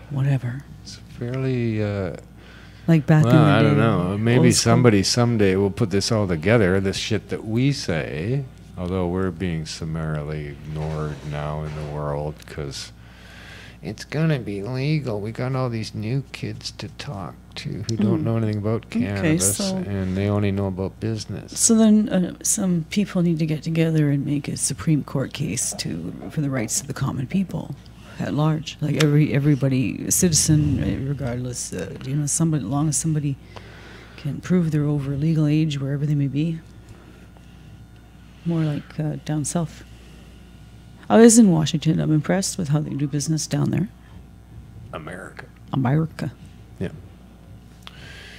whatever. It's fairly... Like back in the day. I don't know. Maybe old school. somebody someday will put this all together, this shit that we say, although we're being summarily ignored now in the world because it's going to be legal. We got all these new kids to talk to who don't know anything about cannabis, and they only know about business. So then some people need to get together and make a Supreme Court case for the rights of the common people at large. Like everybody, a citizen, regardless, somebody, as long as somebody can prove they're over legal age, wherever they may be. More like down south. I was in Washington. I'm impressed with how they do business down there. America. Yeah.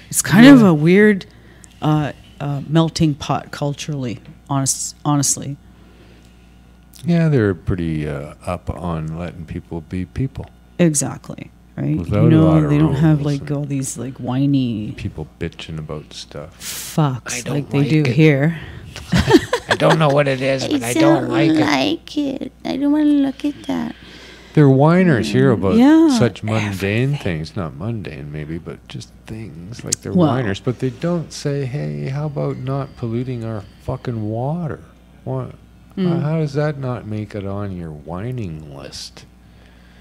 It's kind of a weird melting pot culturally, honestly. Yeah, they're pretty up on letting people be people. Exactly. Right? Without a lot of they don't have rules like all these like whiny people bitching about stuff. fucks like they do here. I don't know what it is, but I don't like it. I don't want to look at that. They're whiners here about Yeah, such mundane things. Not mundane, maybe, but just things. Like they're Well- whiners, but they don't say, hey, how about not polluting our fucking water? What? How does that not make it on your whining list?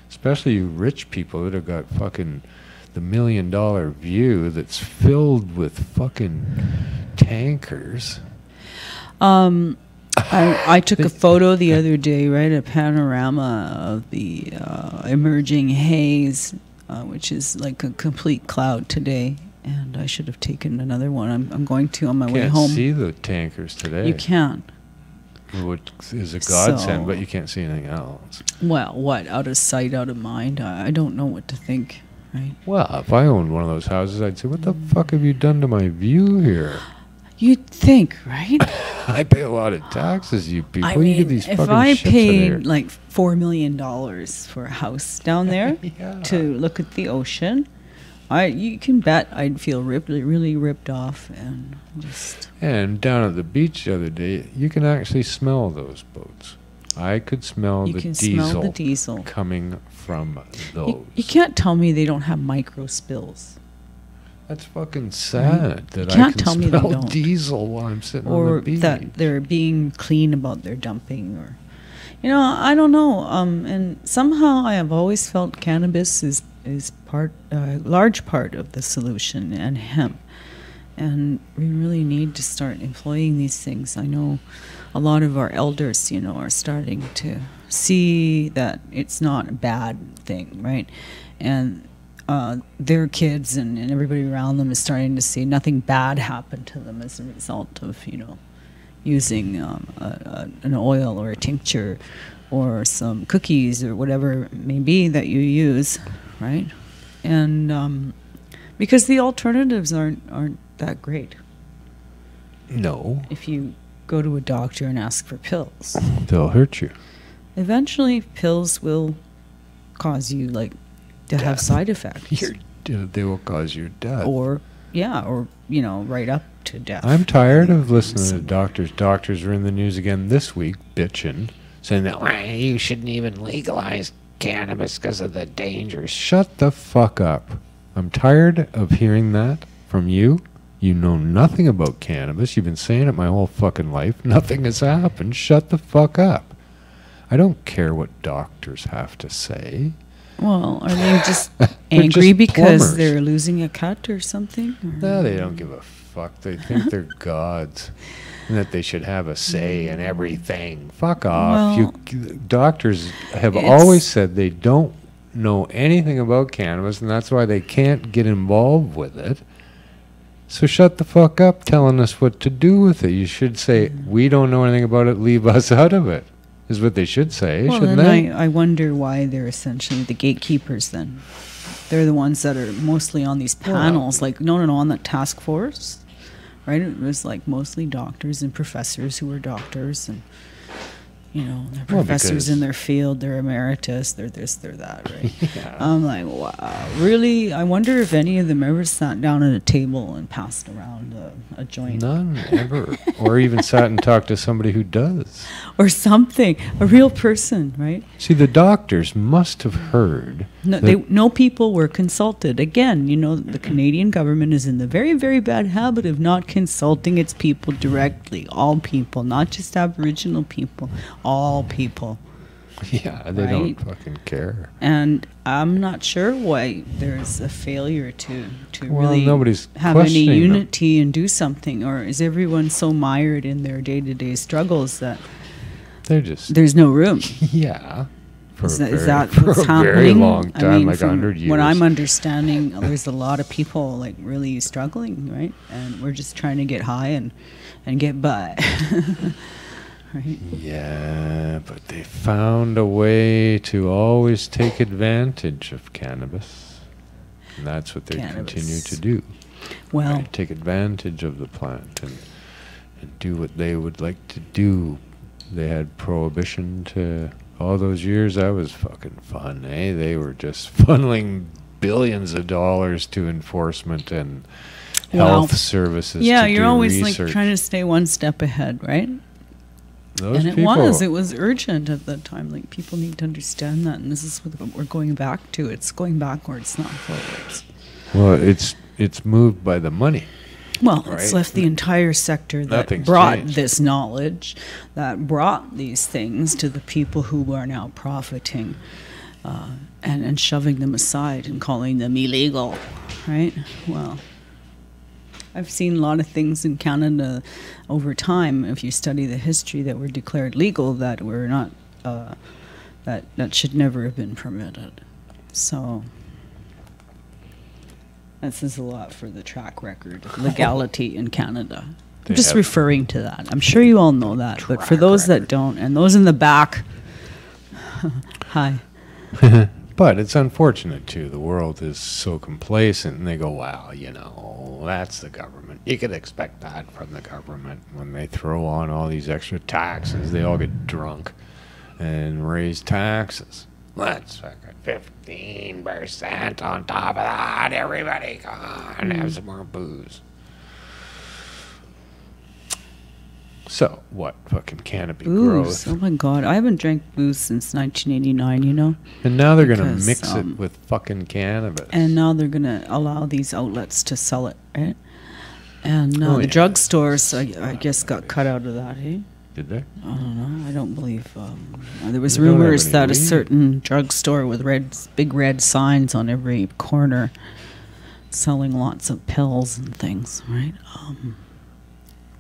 Especially you rich people that have got fucking the $1 million view that's filled with fucking tankers. I took a photo the other day, right? A panorama of the emerging haze, which is like a complete cloud today. And I should have taken another one. I'm going to on my way Can't home. see the tankers today. You can. Which is a godsend, So- but you can't see anything else. Well, what? Out of sight, out of mind? I don't know what to think, right? Well, if I owned one of those houses, I'd say, what the fuck have you done to my view here? You'd think, right? I pay a lot of taxes, you people. I you mean, get these if fucking I ships in here. paid like $4 million for a house down there Yeah. to look at the ocean, you can bet I'd feel really ripped off and just. And down at the beach the other day, you can actually smell those boats. I could smell You the can diesel smell the diesel. coming from those. You can't tell me they don't have micro spills. That's fucking sad that You can't I can tell me they smell don't. diesel while I'm sitting on Or the beach. that they're being clean about their dumping, or I don't know. And somehow I have always felt cannabis is a large part of the solution, and hemp. And we really need to start employing these things. I know a lot of our elders, are starting to see that it's not a bad thing, right? And their kids and everybody around them is starting to see nothing bad happen to them as a result of, using an oil or a tincture or some cookies or whatever it may be that you use, right? And because the alternatives aren't that great. No, If you go to a doctor and ask for pills, they'll hurt you. eventually pills will cause you to have side effects. They will cause your death. Or right up to death. I'm tired of listening to doctors. Doctors are in the news again this week, bitching, saying that Why, you shouldn't even legalize cannabis because of the dangers. shut the fuck up. I'm tired of hearing that from you. You know nothing about cannabis. You've been saying it my whole fucking life. Nothing has happened. Shut the fuck up. I don't care what doctors have to say. Well, are they just They're angry just because plumbers. they're losing a cut or something? Or? No, they don't give a fuck. They think they're gods and that they should have a say in everything. Fuck off. Well, Doctors have it's- always said they don't know anything about cannabis, and that's why they can't get involved with it. So shut the fuck up telling us what to do with it. You should say, we don't know anything about it, leave us out of it, is what they should say, Well, shouldn't then they? I wonder why they're essentially the gatekeepers then. They're the ones that are mostly on these panels, like no, on the task force, right? It was like mostly doctors and professors who were doctors, and you know, they're professors in their field, they're emeritus, they're this, they're that, right? Yeah. I'm like, wow, really? I wonder if any of them ever sat down at a table and passed around a joint. None ever. Or even sat and talked to somebody who does. Or something, a real person, right? See, the doctors must have heard. No people were consulted. Again, you know, the Canadian government is in the very, very bad habit of not consulting its people directly. All people, not just Aboriginal people, all people. Yeah, they don't fucking care. And I'm not sure why there's a failure to Well, really nobody's have any questioning them. unity and do something. Or is everyone so mired in their day-to-day struggles that They're just, there's no room? yeah. For Is a that, very, is that for what's a happening? very long time, I mean, like from 100 years. what I'm understanding, there's a lot of people like really struggling, right? And we're just trying to get high and get by. Right? Yeah, but they found a way to always take advantage of cannabis. And that's what they continue to do. Well, Right? Take advantage of the plant and do what they would like to do. They had prohibition to all those years. That was fucking fun, eh? They were just funneling billions of dollars to enforcement and health services. yeah, to you're do always research. like trying to stay one step ahead, right? Those And people, it was urgent at that time. Like, people need to understand that, and this is what we're going back to. It's going backwards, not forwards. well, it's moved by the money. Well, Right. it's left the entire sector that Nothing's brought changed. this knowledge, that brought these things to the people who are now profiting, and shoving them aside and calling them illegal, right? Well, I've seen a lot of things in Canada over time, if you study the history, that were declared legal that were not, that should never have been permitted. So that says a lot for the track record of legality in Canada. They I'm just have referring to that. I'm sure you all know that, but for track those record. that don't, and those in the back, hi. But it's unfortunate, too. The world is so complacent, and they go, well, you know, that's the government. You could expect that from the government. When they throw on all these extra taxes, they all get drunk and raise taxes. Let's fucking 15% on top of that. Everybody come on, have some more booze. So, what? Fucking canopy Booze. growth. Oh my God. I haven't drank booze since 1989, you know? And now they're going to Because, mix it with fucking cannabis. And now they're going to allow these outlets to sell it, right? And Oh, the yeah. drugstores, I guess, got cut out of that, eh? Did they? I don't know. I don't believe. There was They don't have rumors any that a weed. certain drugstore with big red signs on every corner, selling lots of pills and things, right?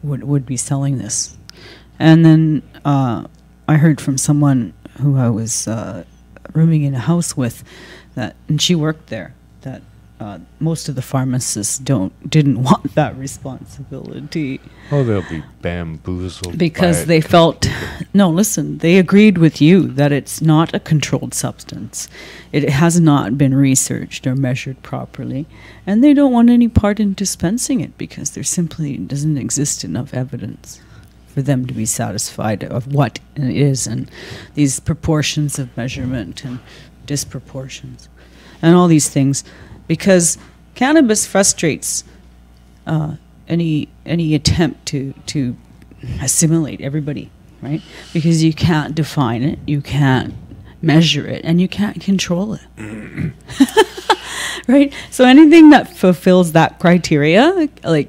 Would be selling this, and then I heard from someone who I was rooming in a house with, that, and she worked there, that most of the pharmacists didn't want that responsibility. Oh, they'll be bamboozled. Because by they it. felt, no, listen, they agreed with you that it's not a controlled substance. It has not been researched or measured properly. And they don't want any part in dispensing it because there simply doesn't exist enough evidence for them to be satisfied of what it is, and these proportions of measurement and disproportions and all these things. Because cannabis frustrates any attempt to assimilate everybody, right? Because you can't define it, you can't measure it, and you can't control it. Right? So anything that fulfills that criteria, like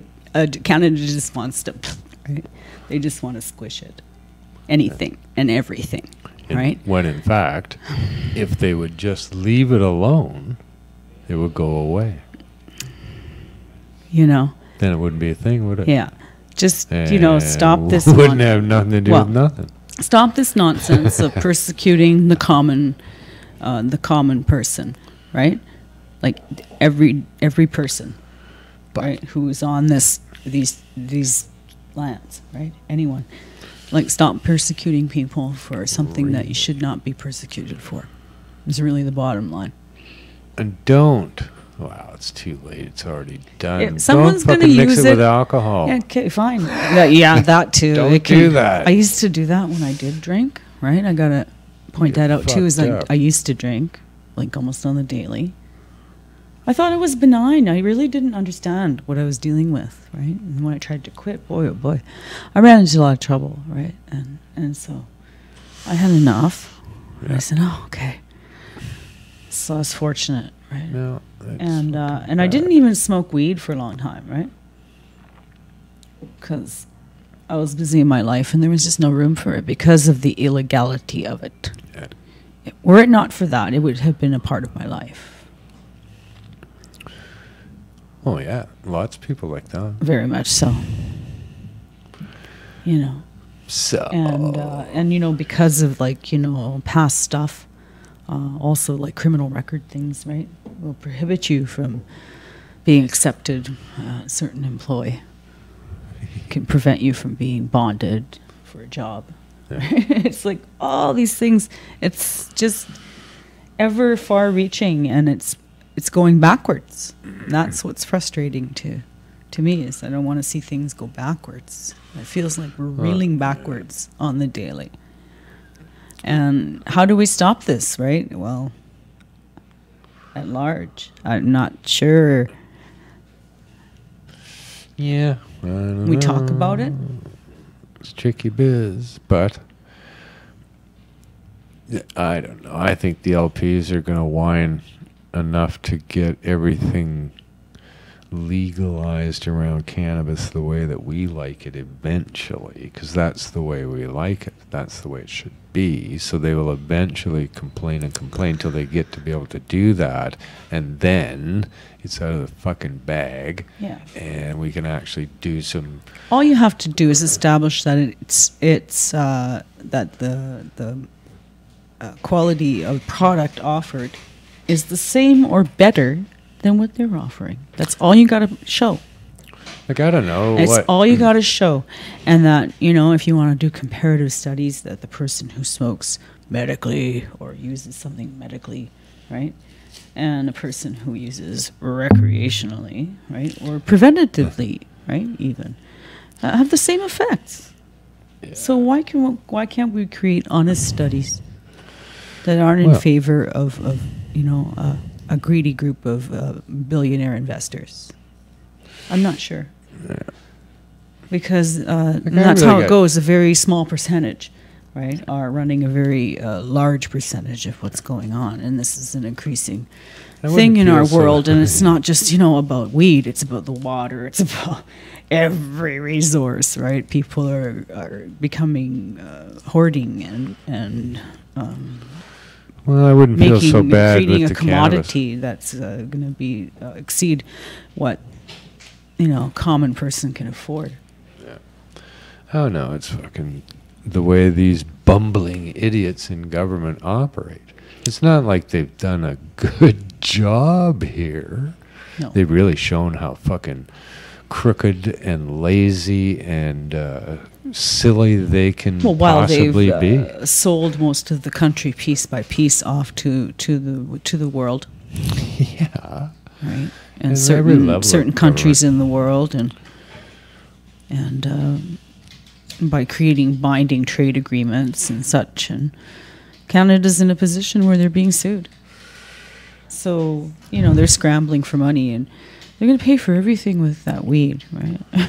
Canada just wants to, right? They just want to squish it. Anything and everything, And right? when in fact, if they would just leave it alone, it would go away. You know? Then it wouldn't be a thing, would it? Yeah. Just, stop And this. Wouldn't have nothing to do Well, with nothing. Stop this nonsense of persecuting the common person, right? Like every person, right, who is on these lands, right? Anyone, like, stop persecuting people for something that you should not be persecuted for. Is really the bottom line. And don't. Wow, it's too late. It's already done. If someone's don't gonna fucking mix use it it- with alcohol. Yeah, okay, fine. Yeah, that too. Don't It do that. I used to do that when I did drink, right? I gotta point You're that out too. Is fucked like up. I used to drink, like almost on the daily. I thought it was benign. I really didn't understand what I was dealing with, right? And when I tried to quit, boy, oh boy, I ran into a lot of trouble, right? And so I had enough. And I said, oh, okay. So I was fortunate, right? No, that's And fucking I bad. didn't even smoke weed for a long time, right? Because I was busy in my life, and there was just no room for it because of the illegality of it. Yeah. Were it not for that, it would have been a part of my life. Oh yeah, lots of people like that. Very much so. You know, So and you know, because of like, you know, past stuff, also like criminal record things, right, will prohibit you from being accepted at a certain employ. Can prevent you from being bonded for a job. It's like all these things. It's just ever far-reaching, and it's going backwards. That's what's frustrating to me, is I don't want to see things go backwards. It feels like we're reeling backwards on the daily. And how do we stop this, right? Well, at large, I'm not sure. yeah, I don't We talk know. about it. It's tricky biz, but I don't know. I think the LPs are going to whine enough to get everything legalized around cannabis the way that we like it eventually, because that's the way we like it. That's the way it should be. So they will eventually complain till they get to be able to do that, and then it's out of the fucking bag. Yeah. And we can actually do some. All you have to do is establish that it's that the quality of product offered is the same or better than what they're offering. That's all you got to show. Like, I don't know It's what. all you got to show. And that, you know, if you want to do comparative studies, that the person who smokes medically or uses something medically, right, and a person who uses recreationally, right, or preventatively, right, even, have the same effects. So why can't we create honest studies that aren't in Well- favor of you know, a greedy group of billionaire investors? I'm not sure. Because that's really how it got- goes. A very small percentage, right, are running a very large percentage of what's going on. And this is an increasing I thing wouldn't in our feel so- world. And it's not just, you know, about weed. It's about the water. It's about every resource, right? People are becoming hoarding and Well, I wouldn't feel so bad creating with a the cannabis. commodity that's going to be exceed what, you know, common person can afford. Oh no, it's fucking the way these bumbling idiots in government operate. It's not like they've done a good job here. No. They've really shown how fucking crooked and lazy and silly they can Well, while possibly be. they've sold most of the country piece by piece off to the world, Yeah. right? And And every level certain of countries in the world, and by creating binding trade agreements and such, and Canada's in a position where they're being sued. So, you know, they're scrambling for money, and they're going to pay for everything with that weed, right? Yeah,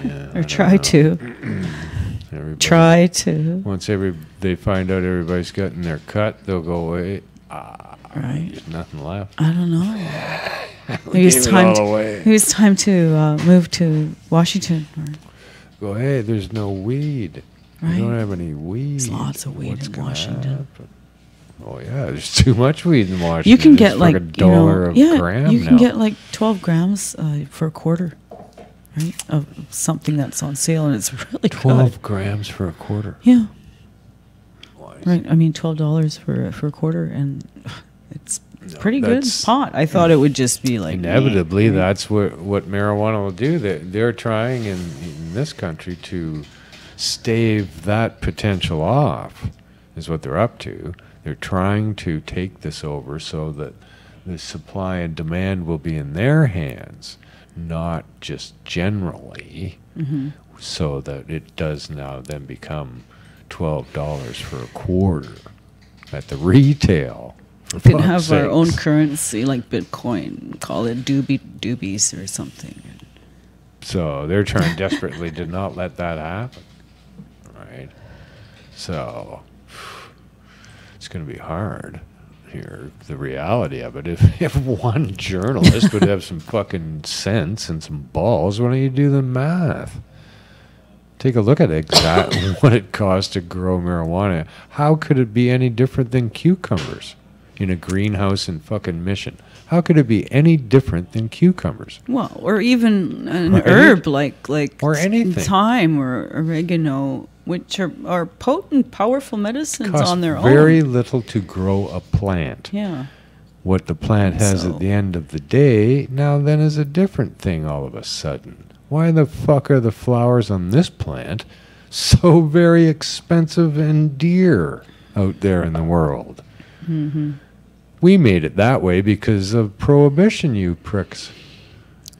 I Or don't try know. to. Everybody- Try to. Once they find out everybody's gotten their cut, they'll go away. Right. There's nothing left. I don't know. We Maybe it's gave it time. all away. Maybe it's time to move to Washington. Or, Go, hey, there's no weed. Right. We don't have any weed. There's lots of weed What's in gonna Washington. happen? Oh yeah, there's too much weed in Washington. you can It's get like, a dollar a gram you now. can get like 12 grams for a quarter, right, of something that's on sale, and it's really 12 good. grams for a quarter. Yeah, Why is right. I mean, $12 for a quarter, and it's No, pretty good that's- pot. I thought it would just be like Inevitably, right? that's what marijuana will do. They're trying in this country to stave that potential off, is what they're up to. They're trying to take this over so that the supply and demand will be in their hands, not just generally, so that it does now then become $12 for a quarter at the retail. We can have our own currency like Bitcoin, call it doobies or something. So they're trying desperately to not let that happen, right? So it's going to be hard here, the reality of it. If one journalist would have some fucking sense and some balls, why don't you do the math? Take a look at exactly what it costs to grow marijuana. How could it be any different than cucumbers in a greenhouse in fucking Mission? How could it be any different than cucumbers? Well, or even an Right? herb like Or anything. thyme or oregano, which are potent, powerful medicines Costs on their very own. little to grow a plant. Yeah. What the plant has So- at the end of the day now then is a different thing all of a sudden. Why the fuck are the flowers on this plant so very expensive and dear out there in the world? We made it that way because of prohibition, you pricks.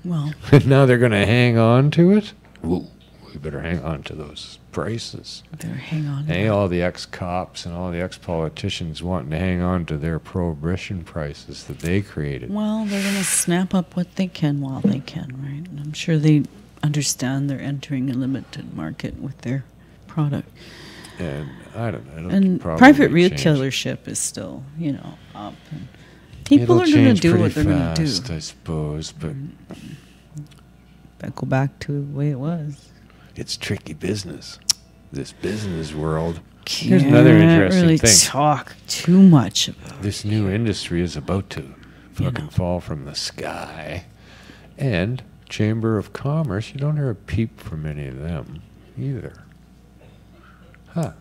Well, And now they're going to hang on to it? Ooh, we better hang on to those prices. better hang on. Hey, all the ex-cops and all the ex-politicians wanting to hang on to their prohibition prices that they created. Well, they're going to snap up what they can while they can, right? And I'm sure they understand they're entering a limited market with their product. And I don't know. It'll And probably private change. retailership is still, up. And people It'll are going to change do what pretty they're going to do. fast, I suppose, but But go back to the way it was. it's tricky business. This business world. Here's another Can't interesting really thing. talk too much about This new industry is about to fucking know. fall from the sky. And Chamber of Commerce, you don't hear a peep from any of them either. Huh.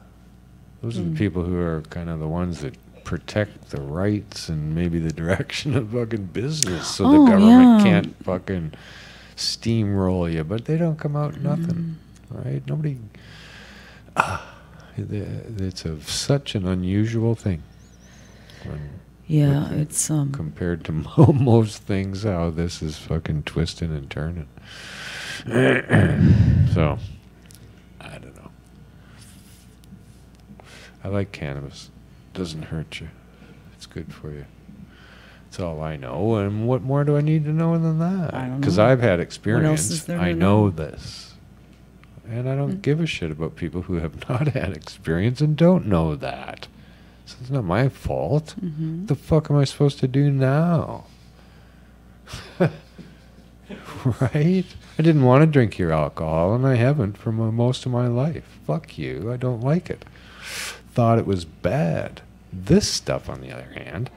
Those are the people who are kind of the ones that protect the rights and maybe the direction of fucking business so Oh, the government yeah. can't fucking steamroll you. But they don't come out nothing, right? Nobody... it's such an unusual thing. When Yeah, with the- it's compared to most things, how this is fucking twisting and turning. So, I don't know. I like cannabis. Doesn't hurt you. It's good for you. That's all I know. And what more do I need to know than that? I don't Because know. I've had else experience. is there I to know know? this. And I don't give a shit about people who have not had experience and don't know that. So it's not my fault. What the fuck am I supposed to do now? Right? I didn't want to drink your alcohol, and I haven't for most of my life. Fuck you. I don't like it. Thought it was bad. This stuff, on the other hand,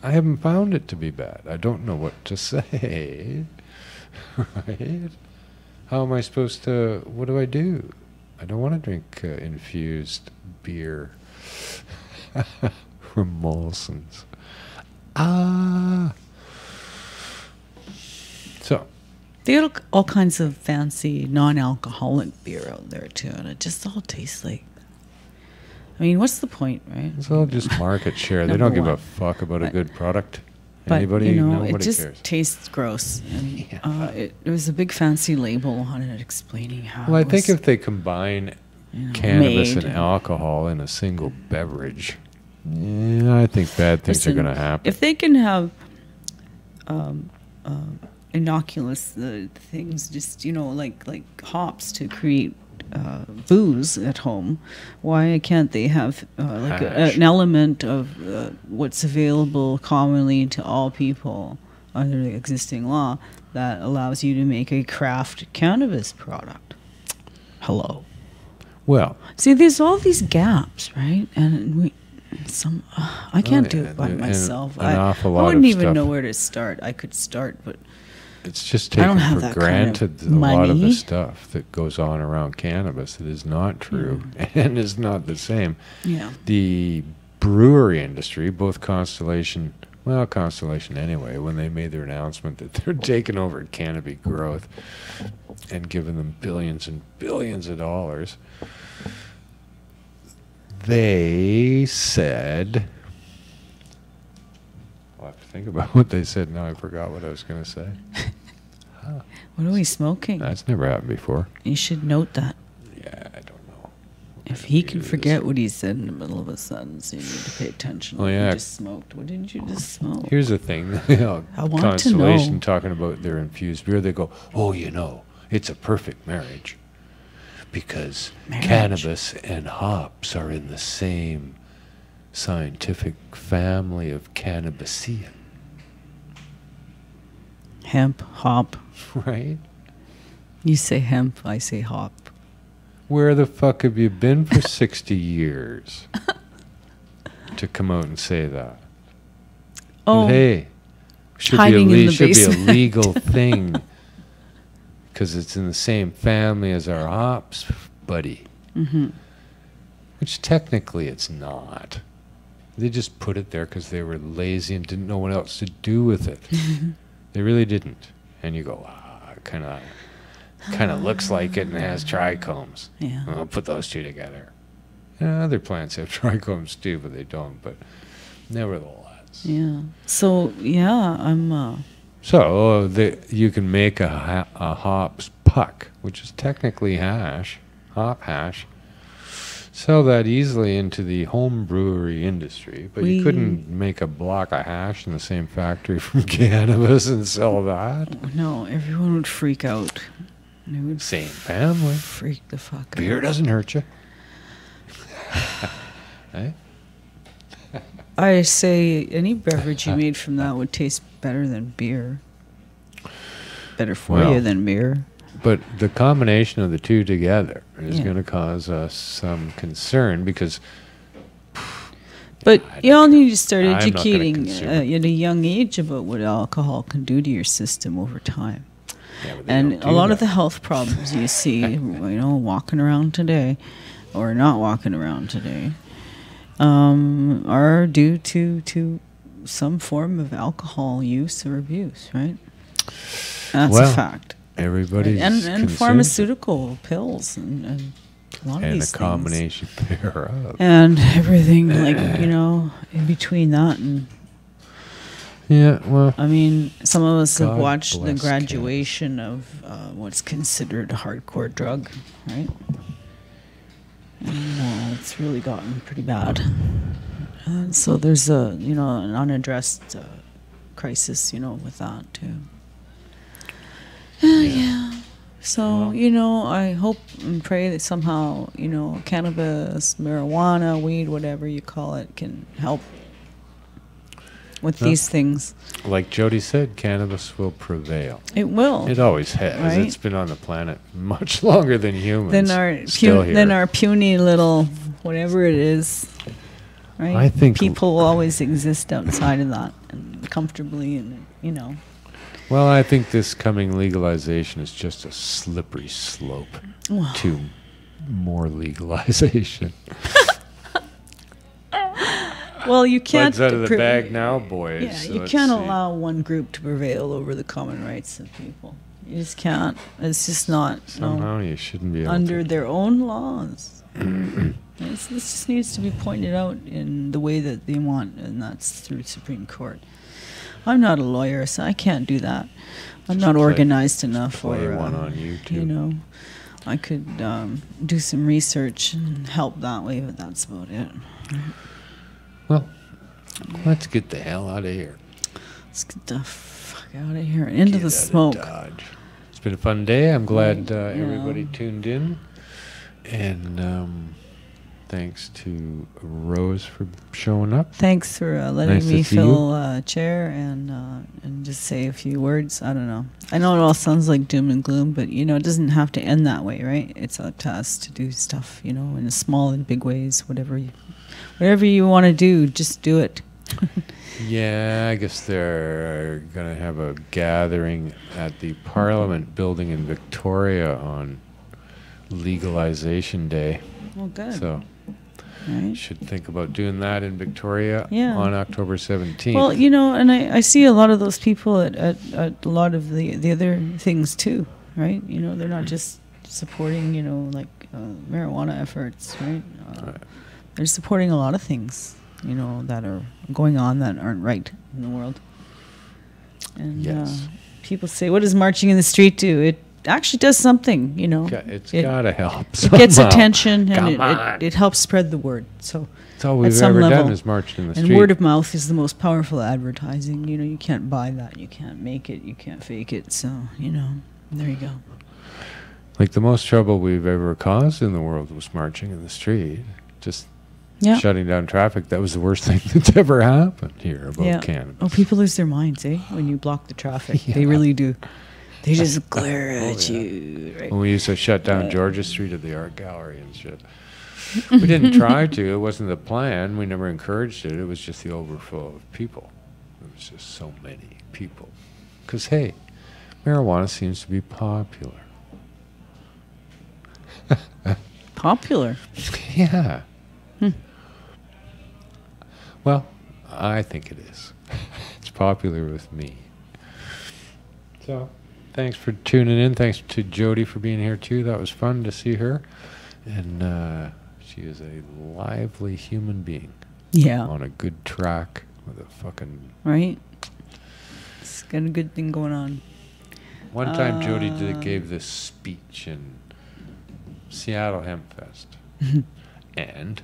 I haven't found it to be bad. I don't know what to say. Right? How am I supposed to... What do I do? I don't want to drink infused beer from Molson's. So, they got all kinds of fancy non-alcoholic beer out there too, and it just all tastes like. I mean, what's the point, right? it's all just market share. They Number don't give a one. fuck about a But- good product. But Anybody? Nobody it just cares. tastes gross. And, Yeah. it was a big fancy label on it explaining how. Well, I it think was, if they combine you know, cannabis made and alcohol in a single beverage, yeah, I think bad things are Listen, going to happen. If they can have innocuous things, just like hops to create booze at home, why can't they have Hash. an element of what's available commonly to all people under the existing law that allows you to make a craft cannabis product? Hello. Well, See, there's all these gaps, right? And I can't do yeah, it by and myself. an awful lot I wouldn't of even stuff. know where to start. I could start, but it's just I don't taken have for that kind of granted a lot of the money. stuff that goes on around cannabis that is not true and is not the same. yeah. The brewery industry, both Constellation anyway, when they made their announcement that they're taking over canopy growth and giving them billions and billions of dollars, they said I'll have to think about what they said. Now I forgot what I was going to say. What are we smoking? That's never happened before. You should note that. Yeah, I don't know. If he can forget what he said in the middle of a sentence, you need to pay attention. Oh, What yeah. you just smoked. What did you just smoke? Here's the thing. You know, I want to Constellation know. talking about their infused beer. They go, oh, you know, it's a perfect marriage because Marriage. cannabis and hops are in the same scientific family of Cannabaceae, Hemp, hop. right? You say hemp, I say hop. Where the fuck have you been for 60 years to come out and say that? Oh, Hey, should hiding in the should be a basement. legal thing because it's in the same family as our hops, buddy. mm-hmm. Which technically it's not. They just put it there because they were lazy and didn't know what else to do with it. They really didn't. And you go, kind of looks like it and has trichomes. Yeah. I'll put those two together. Yeah, other plants have trichomes too, but they don't. But nevertheless. Yeah. So, yeah, I'm, So you can make a hops puck, which is technically hash, hop hash. Sell that easily into the home brewery industry, but you couldn't make a block of hash in the same factory from cannabis and sell that. no, everyone would freak out. They would Same family. freak the fuck out. Beer doesn't hurt you. Eh? I say any beverage you made from that would taste better than beer. Better for Well, you than beer. But the combination of the two together is Yeah. going to cause us some concern because But you all need to start I'm not gonna educating consume it. at a young age about what alcohol can do to your system over time. yeah, but they And don't a do lot of that. the health problems you see, walking around today or not walking around today, are due to some form of alcohol use or abuse, right? That's Well, a fact. everybody's And consumed pharmaceutical pills and a lot of and these a combination thereof. things. And everything, in between that and Yeah, well, I mean, some of us have God watched the bless graduation of what's considered a hardcore drug, right? And, it's really gotten pretty bad. And so there's an unaddressed crisis, with that too. Yeah. So, I hope and pray that somehow, cannabis, marijuana, weed, whatever you call it, can help with Well, these things. like Jody said, cannabis will prevail. It will. It always has. Right? It's been on the planet much longer than humans. Than our puny little whatever it is, right? I think- people will always exist outside of that and comfortably, and Well, I think this coming legalization is just a slippery slope Wow. to more legalization. Well, you can't. Blood's out of the pre- bag now, boys. Yeah, so you let's can't see. allow one group to prevail over the common rights of people. You just can't. It's just not Somehow you shouldn't be able under to. their own laws. This just needs to be pointed out in the way that they want, and that's through Supreme Court. I'm not a lawyer, so I can't do that. I'm not organized enough. Play Or, one on YouTube. I could do some research and help that way, but that's about it. Well, let's get the hell out of here. Let's get the fuck out of here. Into Get the out of smoke. Dodge. It's been a fun day. I'm glad Yeah. everybody tuned in. And thanks to Rose for showing up. Thanks for letting Nice to me see fill a chair and just say a few words. I don't know. I know it all sounds like doom and gloom, but it doesn't have to end that way, right? It's up to us to do stuff, in small and big ways. Whatever you want to do, just do it. Yeah, I guess they're going to have a gathering at the Parliament building in Victoria on Legalization Day. Well, good. So right? you should think about doing that in Victoria Yeah. on October 17th. Well, and I see a lot of those people at a lot of the other things too, right? They're not just supporting, marijuana efforts, right? They're supporting a lot of things. you know, that are going on that aren't right in the world. And Yes. people say, what does marching in the street do? It actually does something, you know. It's It- got to help. It gets somehow. attention, and Come on. it helps spread the word. So That's all we've some ever level. done is marched in the and street. word of mouth is the most powerful advertising. You know, you can't buy that. You can't make it. You can't fake it. So, you know, there you go. Like the most trouble we've ever caused in the world was marching in the street. Just Yeah. shutting down traffic. That was the worst thing that's ever happened here about Yeah. cannabis. Oh, people lose their minds, eh? When you block the traffic. They really do. They just glare at you. Right? When we used to shut down Georgia Street at the art gallery and shit. We didn't try to. It wasn't the plan. We never encouraged it. It was just the overflow of people. It was just so many people. Because, hey, marijuana seems to be popular. Popular. Yeah. Well, I think it is. It's popular with me. So, thanks for tuning in. Thanks to Jody for being here too. That was fun to see her. And she is a lively human being Yeah. on a good track with a fucking... Right? It's got a good thing going on. One time Jody gave this speech in Seattle Hemp Fest. And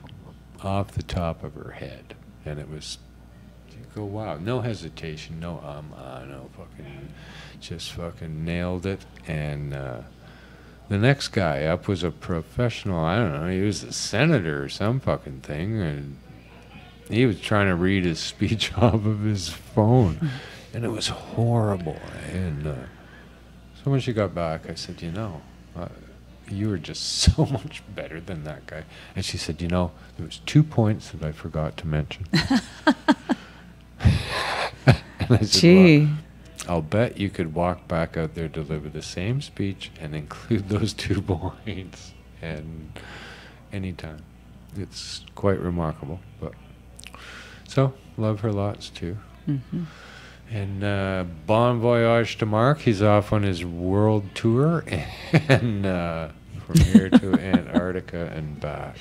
off the top of her head. And it was... You go, wow. No hesitation. No no fucking... Just fucking nailed it. And the next guy up was a professional. I don't know. He was a senator or some fucking thing. And he was trying to read his speech off of his phone. And it was horrible. And so when she got back, I said, you know, you were just so much better than that guy. And she said, you know, there was 2 points that I forgot to mention. And I said, Gee. well, I'll bet you could walk back out there, deliver the same speech, and include those 2 points. And anytime. It's quite remarkable. But so, love her lots too. Mm-hmm. And bon voyage to Mark. He's off on his world tour. And from here to Antarctica and back.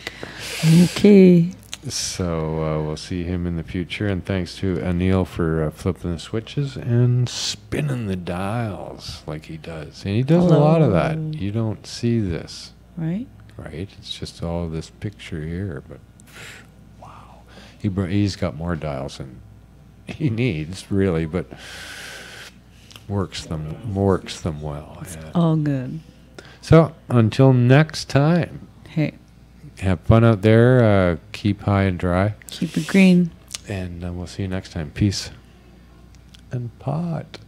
Okay. So we'll see him in the future. And thanks to Anil for flipping the switches and spinning the dials like he does. And he does a lot of that. You don't see this, Right? right? It's just all this picture here. But wow, he's got more dials than he needs, really. But works them well. Yeah. All good. So until next time. Hey, Have fun out there. Keep high and dry. keep it green. And we'll see you next time. Peace and pot.